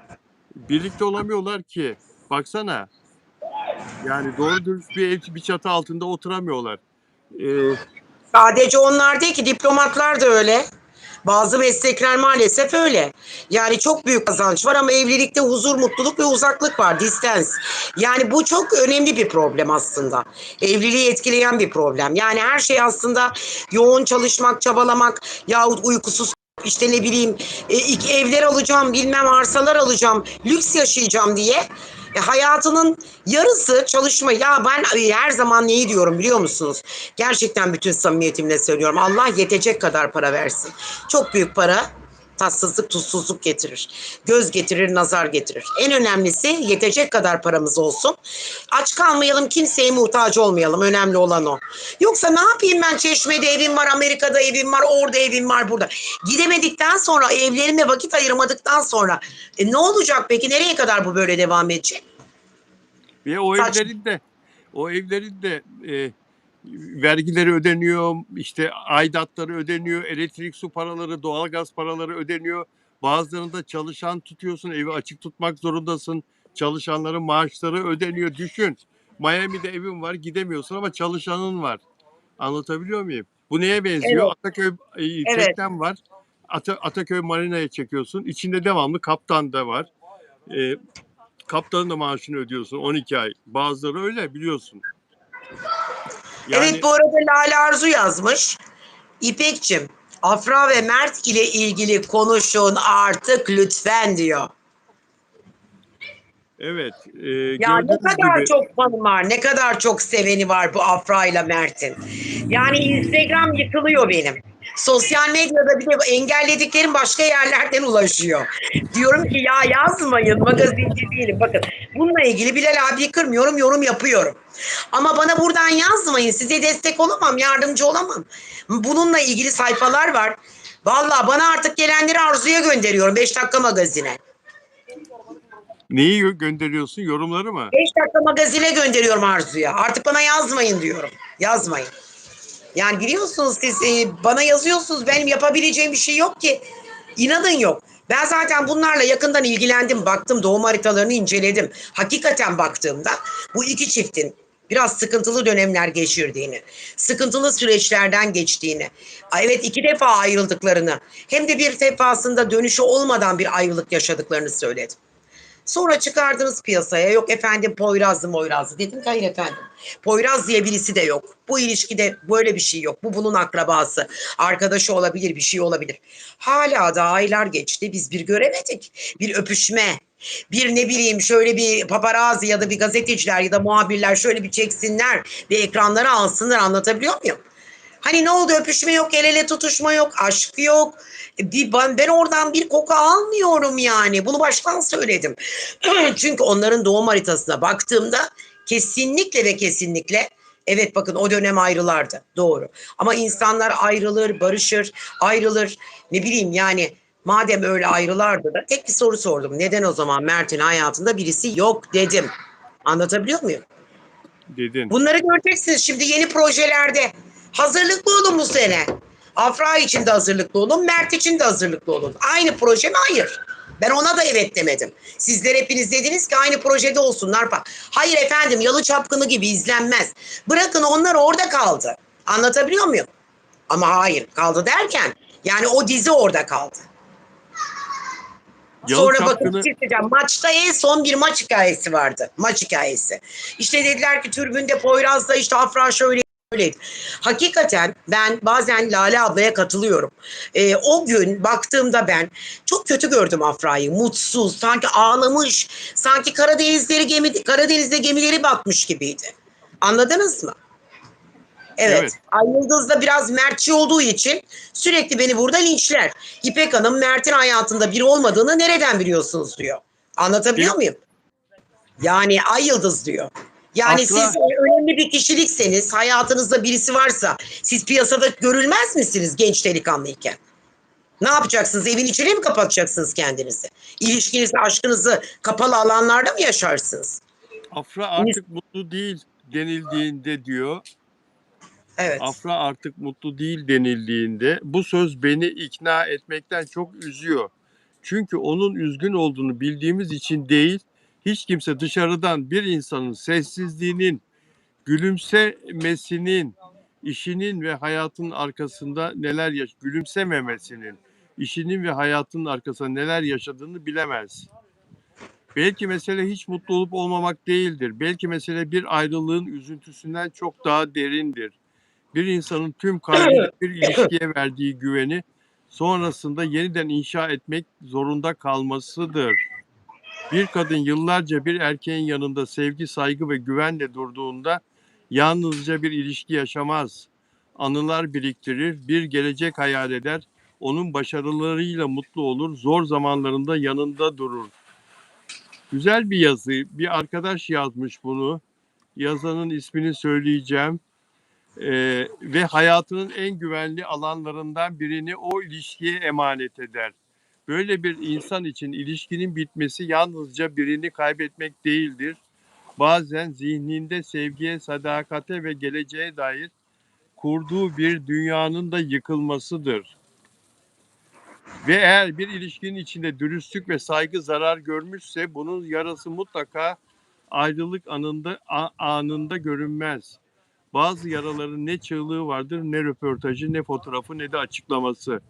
birlikte olamıyorlar ki. Baksana. Yani doğru dürüst bir çatı altında oturamıyorlar. Ee, Sadece onlar değil ki, diplomatlar da öyle. Bazı meslekler maalesef öyle. Yani çok büyük kazanç var ama evlilikte huzur, mutluluk ve uzaklık var. Distans. Yani bu çok önemli bir problem aslında. Evliliği etkileyen bir problem. Yani her şey aslında yoğun çalışmak, çabalamak yahut uykusuz, işte ne bileyim, ilk evler alacağım, bilmem arsalar alacağım, lüks yaşayacağım diye hayatının yarısı çalışma. Ya ben her zaman neyi diyorum biliyor musunuz? Gerçekten bütün samimiyetimle söylüyorum. Allah yetecek kadar para versin. Çok büyük para tatsızlık, tuzsuzluk getirir. Göz getirir, nazar getirir. En önemlisi yetecek kadar paramız olsun. Aç kalmayalım, kimseye muhtaç olmayalım. Önemli olan o. Yoksa ne yapayım ben, Çeşme'de evim var, Amerika'da evim var, orada evim var, burada. Gidemedikten sonra, evlerime vakit ayırmadıktan sonra ne olacak peki? Nereye kadar bu böyle devam edecek? Ve Saçma. o evlerin de vergileri ödeniyor, işte aidatları ödeniyor, elektrik su paraları, doğalgaz paraları ödeniyor. Bazılarında çalışan tutuyorsun, evi açık tutmak zorundasın. Çalışanların maaşları ödeniyor. Düşün. Miami'de evin var, gidemiyorsun ama çalışanın var. Anlatabiliyor muyum? Bu neye benziyor? Evet, Ataköy evet. teknem var. Ataköy Marina'ya çekiyorsun. İçinde devamlı kaptan da var. E, Kaptanın da maaşını ödüyorsun 12 ay. Bazıları öyle biliyorsun. Evet, Yani bu arada Lale Arzu yazmış. İpekçim, Afra ve Mert ile ilgili konuşun artık lütfen diyor. evet, Ya ne gördüğünüz kadar gibi çok fanı var, ne kadar çok seveni var bu Afra ile Mert'in. Yani Instagram yıkılıyor benim. Sosyal medyada bir de engellediklerim başka yerlerden ulaşıyor. Diyorum ki ya yazmayın, magazinci değilim. Bakın, bununla ilgili Bilal abiyi kırmıyorum, yorum yapıyorum. Ama bana buradan yazmayın, size destek olamam, yardımcı olamam. Bununla ilgili sayfalar var. Valla bana artık gelenleri Arzu'ya gönderiyorum, 5 dakika magazine. neyi gönderiyorsun? Yorumları mı? 5 dakika magazine gönderiyorum Arzu'ya. Artık bana yazmayın diyorum. Yazmayın. Yani biliyorsunuz siz, bana yazıyorsunuz. Benim yapabileceğim bir şey yok ki. İnadın yok. Ben zaten bunlarla yakından ilgilendim. Baktım, doğum haritalarını inceledim. Hakikaten baktığımda bu iki çiftin biraz sıkıntılı dönemler geçirdiğini, sıkıntılı süreçlerden geçtiğini, evet, 2 defa ayrıldıklarını, hem de bir defasında dönüşü olmadan bir ayrılık yaşadıklarını söyledim. Sonra çıkardınız piyasaya, yok efendim Poyrazlı Moyrazlı. Dedim ki hayır efendim. Poyraz diye birisi de yok. Bu ilişkide böyle bir şey yok. Bu bunun akrabası. Arkadaşı olabilir, bir şey olabilir. Hala da aylar geçti. Biz bir göremedik. Bir öpüşme. Bir ne bileyim, şöyle bir paparazzi ya da bir gazeteciler ya da muhabirler şöyle bir çeksinler. Bir ekranlara alsınlar, anlatabiliyor muyum? Hani ne oldu, öpüşme yok, el ele tutuşma yok, aşk yok. Ben oradan bir koku almıyorum yani. Bunu baştan söyledim. Çünkü onların doğum haritasına baktığımda kesinlikle ve kesinlikle, evet bakın, o dönem ayrılardı. Doğru. Ama insanlar ayrılır, barışır, ayrılır. Ne bileyim yani, madem öyle ayrılardı da tek bir soru sordum. Neden o zaman Mert'in hayatında birisi yok dedim. Anlatabiliyor muyum? Dedin. Bunları göreceksiniz şimdi yeni projelerde. Hazırlıklı olun bu sene. Afra için de hazırlıklı olun, Mert için de hazırlıklı olun. Aynı proje mi? Hayır. Ben ona da evet demedim. Sizler hepiniz dediniz ki aynı projede olsunlar. Hayır efendim, Yalı Çapkını gibi izlenmez. Bırakın, onlar orada kaldı. Anlatabiliyor muyum? Ama hayır, kaldı derken yani o dizi orada kaldı. Yalı Sonra bakın bir Çapkını şey söyleyeceğim. Maçta en son bir maç hikayesi vardı. Maç hikayesi. İşte dediler ki tribünde Poyraz'da işte Afra şöyle öyleydi. Hakikaten ben bazen Lale ablaya katılıyorum. O gün baktığımda ben çok kötü gördüm Afra'yı. Mutsuz, sanki ağlamış, sanki Karadeniz'de gemileri batmış gibiydi. Anladınız mı? evet. Evet. Ay Yıldız da biraz Mertçi olduğu için sürekli beni burada linçler. İpek Hanım Mert'in hayatında biri olmadığını nereden biliyorsunuz diyor. Şey, Anlatabiliyor muyum? Yani Ay Yıldız diyor. Yani siz Afra önemli bir kişilikseniz, hayatınızda birisi varsa siz piyasada görülmez misiniz genç delikanlıyken? Ne yapacaksınız? Evin içine mi kapatacaksınız kendinizi? İlişkinizi, aşkınızı kapalı alanlarda mı yaşarsınız? Afra artık mutlu değil denildiğinde diyor. Evet. Afra artık mutlu değil denildiğinde bu söz beni ikna etmekten çok üzüyor. Çünkü onun üzgün olduğunu bildiğimiz için değil, Hiç kimse dışarıdan bir insanın sessizliğinin, gülümsemesinin, işinin ve hayatın arkasında gülümsememesinin, işinin ve hayatın arkasında neler yaşadığını bilemez. Belki mesele hiç mutlu olup olmamak değildir. Belki mesele bir ayrılığın üzüntüsünden çok daha derindir. Bir insanın tüm kalbiyle bir ilişkiye verdiği güveni sonrasında yeniden inşa etmek zorunda kalmasıdır. Bir kadın yıllarca bir erkeğin yanında sevgi, saygı ve güvenle durduğunda yalnızca bir ilişki yaşamaz. Anılar biriktirir, bir gelecek hayal eder, onun başarılarıyla mutlu olur, zor zamanlarında yanında durur. Güzel bir yazı. Bir arkadaş yazmış bunu. Yazanın ismini söyleyeceğim. Ve hayatının en güvenli alanlarından birini o ilişkiye emanet eder. Böyle bir insan için ilişkinin bitmesi yalnızca birini kaybetmek değildir. Bazen zihninde sevgiye, sadakate ve geleceğe dair kurduğu bir dünyanın da yıkılmasıdır. Ve eğer bir ilişkinin içinde dürüstlük ve saygı zarar görmüşse bunun yarası mutlaka ayrılık anında görünmez. Bazı yaraların ne çığlığı vardır, ne röportajı, ne fotoğrafı, ne de açıklaması.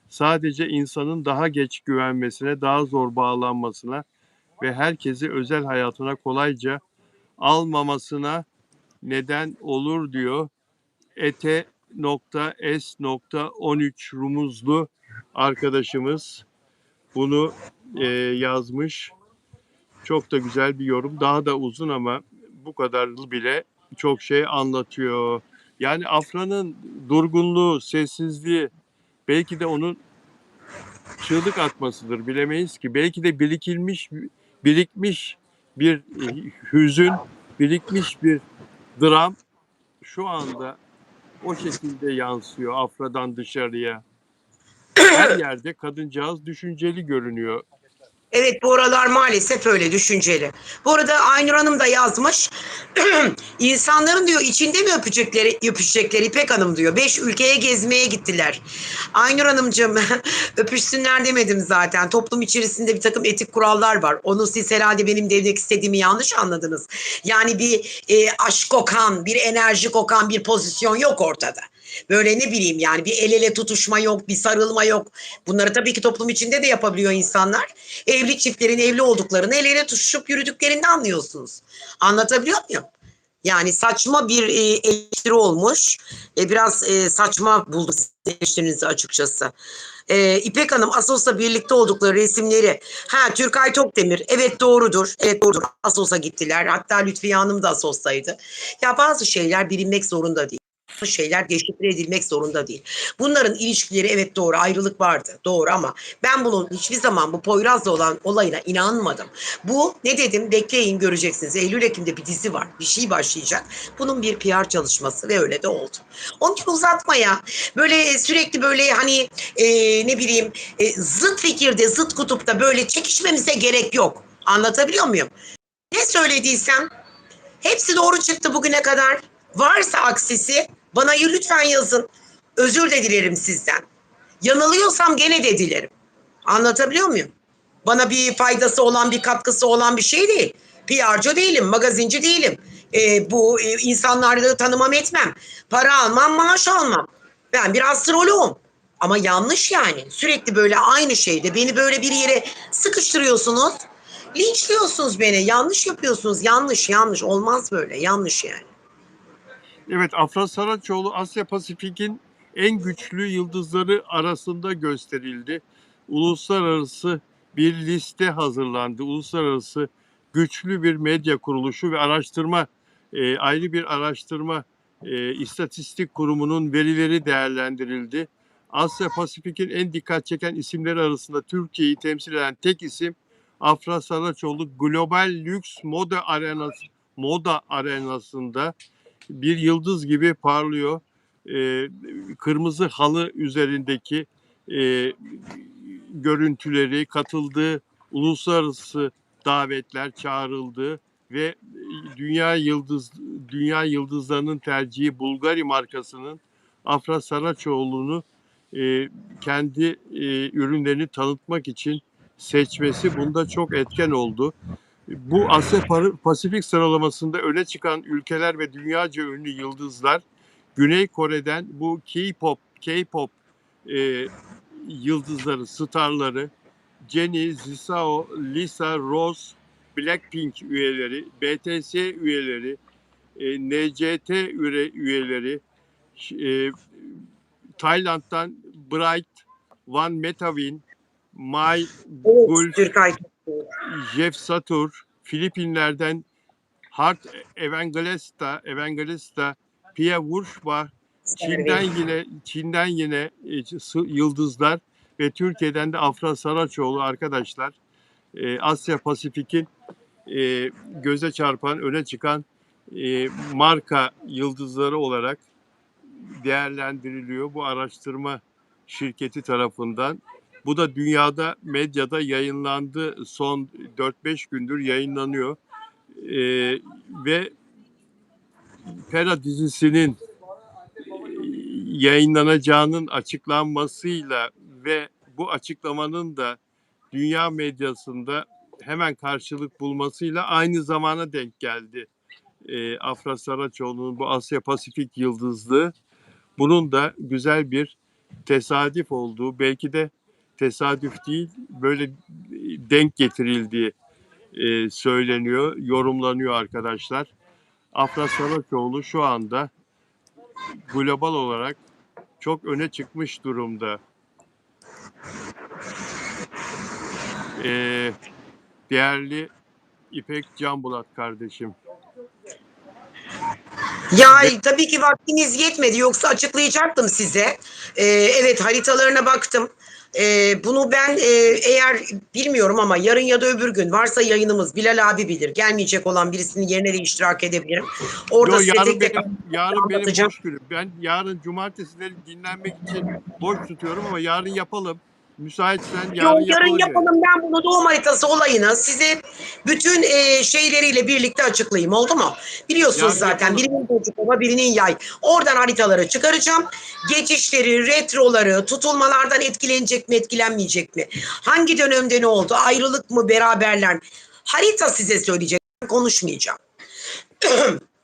Sadece insanın daha geç güvenmesine, daha zor bağlanmasına ve herkesi özel hayatına kolayca almamasına neden olur diyor. Ete.s.13 rumuzlu arkadaşımız bunu yazmış. Çok da güzel bir yorum. Daha da uzun ama bu kadar bile çok şey anlatıyor. Yani Afra'nın durgunluğu, sessizliği belki de onun çığlık atmasıdır. Bilemeyiz ki. Belki de birikmiş bir hüzün, birikmiş bir dram şu anda o şekilde yansıyor Afra'dan dışarıya. Her yerde kadıncağız düşünceli görünüyor. Evet, bu aralar maalesef öyle düşünceli. Bu arada Aynur Hanım da yazmış. İnsanların diyor içinde mi öpecekler İpek Hanım diyor. 5 ülkeye gezmeye gittiler. Aynur Hanımcığım öpüşsünler demedim zaten. Toplum içerisinde bir takım etik kurallar var. Onu siz herhalde benim demek istediğimi yanlış anladınız. Yani bir aşk kokan, bir enerji kokan bir pozisyon yok ortada. Böyle ne bileyim yani bir el ele tutuşma yok, bir sarılma yok. Bunları tabii ki toplum içinde de yapabiliyor insanlar. Evli çiftlerin evli olduklarını el ele tutuşup yürüdüklerini anlıyorsunuz. Anlatabiliyor muyum? Yani saçma bir eleştiri olmuş. Biraz saçma buldum eleştirinizi açıkçası. İpek Hanım Assos'la birlikte oldukları resimleri. Ha, Türkay Tokdemir. Evet doğrudur. Evet doğrudur. Assos'a gittiler. Hatta Lütfiye Hanım da Assos'taydı. Ya bazı şeyler bilinmek zorunda değil. Şeyler deşifre edilmek zorunda değil. Bunların ilişkileri evet doğru ayrılık vardı doğru ama ben bunun hiçbir zaman bu Poyraz'la olan olayına inanmadım. Bu ne dedim bekleyin göreceksiniz. Eylül-Ekim'de bir dizi var bir şey başlayacak. Bunun bir PR çalışması ve öyle de oldu. Onun için uzatmaya böyle sürekli böyle hani ne bileyim zıt fikirde zıt kutupta böyle çekişmemize gerek yok. Anlatabiliyor muyum? Ne söylediysem hepsi doğru çıktı bugüne kadar. Varsa aksisi bana lütfen yazın. Özür de dilerim sizden. Yanılıyorsam gene de dilerim. Anlatabiliyor muyum? Bana bir faydası olan, bir katkısı olan bir şey değil. PR'cı değilim, magazinci değilim. Bu insanları tanımam etmem. Para almam, maaş almam. Ben bir astroloğum. Ama yanlış yani. Sürekli böyle aynı şeyde beni böyle bir yere sıkıştırıyorsunuz. Linçliyorsunuz beni. Yanlış yapıyorsunuz. Yanlış, yanlış. Olmaz böyle. Yanlış yani. Evet, Afra Saraçoğlu Asya Pasifik'in en güçlü yıldızları arasında gösterildi. Uluslararası bir liste hazırlandı. Uluslararası güçlü bir medya kuruluşu ve ayrı bir araştırma istatistik kurumunun verileri değerlendirildi. Asya Pasifik'in en dikkat çeken isimleri arasında Türkiye'yi temsil eden tek isim Afra Saraçoğlu. Global lüks moda arenasında bir yıldız gibi parlıyor. Kırmızı halı üzerindeki görüntüleri, katıldığı uluslararası davetler çağrıldı ve dünya yıldızlarının tercihi Bulgari markasının Afra Saraçoğlu'nu kendi ürünlerini tanıtmak için seçmesi bunda çok etken oldu. Bu Asya Pasifik sıralamasında öne çıkan ülkeler ve dünyaca ünlü yıldızlar, Güney Kore'den bu K-pop yıldızları, starları, Jennie, Jisoo, Lisa, Rose, Blackpink üyeleri, BTS üyeleri, NCT üyeleri, e, Tayland'dan Bright, Van Metawin, Mai Evet, Gulf, Türk ay. Jeff Satur, Filipinler'den Hart Evangelista, Pia Wurtzbach, Çin'den yine yıldızlar ve Türkiye'den de Afra Saraçoğlu arkadaşlar. Asya Pasifik'in göze çarpan, öne çıkan marka yıldızları olarak değerlendiriliyor bu araştırma şirketi tarafından. Bu da dünyada medyada yayınlandı. Son 4-5 gündür yayınlanıyor. Ve Pera dizisinin yayınlanacağının açıklanmasıyla ve bu açıklamanın da dünya medyasında hemen karşılık bulmasıyla aynı zamana denk geldi. Afra Saraçoğlu'nun bu Asya Pasifik yıldızlığı. Bunun da güzel bir tesadüf olduğu, belki de tesadüf değil, böyle denk getirildiği söyleniyor, yorumlanıyor arkadaşlar. Afra Saraçoğlu şu anda global olarak çok öne çıkmış durumda. Değerli İpek Canbulat kardeşim. Ya Ve tabii ki vaktiniz yetmedi yoksa açıklayacaktım size. Evet, haritalarına baktım. Bunu ben eğer bilmiyorum ama yarın ya da öbür gün varsa yayınımız, Bilal abi bilir. Gelmeyecek olan birisinin yerine de iştirak edebilirim. Orada yo, size tek tek yarın benim anlatacağım. boş günüm. Ben yarın cumartesileri dinlenmek için boş tutuyorum ama yarın yapalım. Müsaitsen Yo, yarın yarın yapalım yani. yapalım, ben bunu doğum haritası olayını size bütün şeyleriyle birlikte açıklayayım, oldu mu? Biliyorsunuz Yarın zaten yapalım. birinin çocuk baba birinin yay. Oradan haritaları çıkaracağım. Geçişleri, retroları, tutulmalardan etkilenecek mi etkilenmeyecek mi? Hangi dönemde ne oldu? Ayrılık mı beraberler mi? Harita size söyleyecek. Ben konuşmayacağım.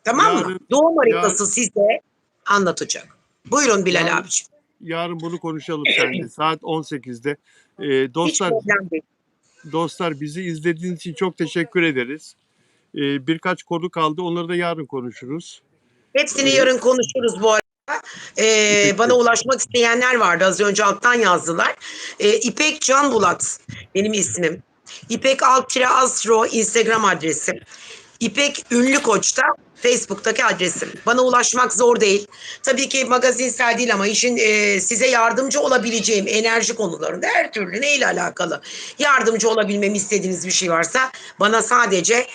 Tamam mı? Yarın Doğum yar, haritası size anlatacak. Buyurun Bilal yarın abiciğim. yarın bunu konuşalım seninle. Saat 18'de. Hiç Dostlar problem değil. dostlar bizi izlediğiniz için çok teşekkür ederiz. Birkaç konu kaldı. Onları da yarın konuşuruz. Hepsini Ee, yarın konuşuruz bu arada. Bana peki. ulaşmak isteyenler vardı. Az önce alttan yazdılar. İpek Can Bulat benim ismim. İpek Astro Instagram adresim. İpek Ünlü Koç'ta Facebook'taki adresim. Bana ulaşmak zor değil. Tabii ki magazinsel değil ama işin size yardımcı olabileceğim enerji konularında her türlü neyle alakalı yardımcı olabilmemi istediğiniz bir şey varsa bana sadece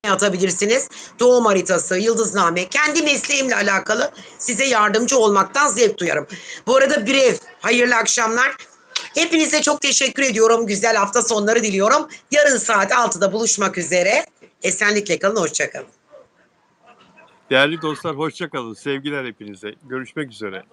atabilirsiniz. Doğum haritası, yıldızname, kendi mesleğimle alakalı size yardımcı olmaktan zevk duyarım. Bu arada bir ev, hayırlı akşamlar. Hepinize çok teşekkür ediyorum. Güzel hafta sonları diliyorum. Yarın saat 6'da buluşmak üzere. Esenlikle kalın, hoşça kalın. Değerli dostlar hoşça kalın. Sevgiler hepinize. Görüşmek üzere.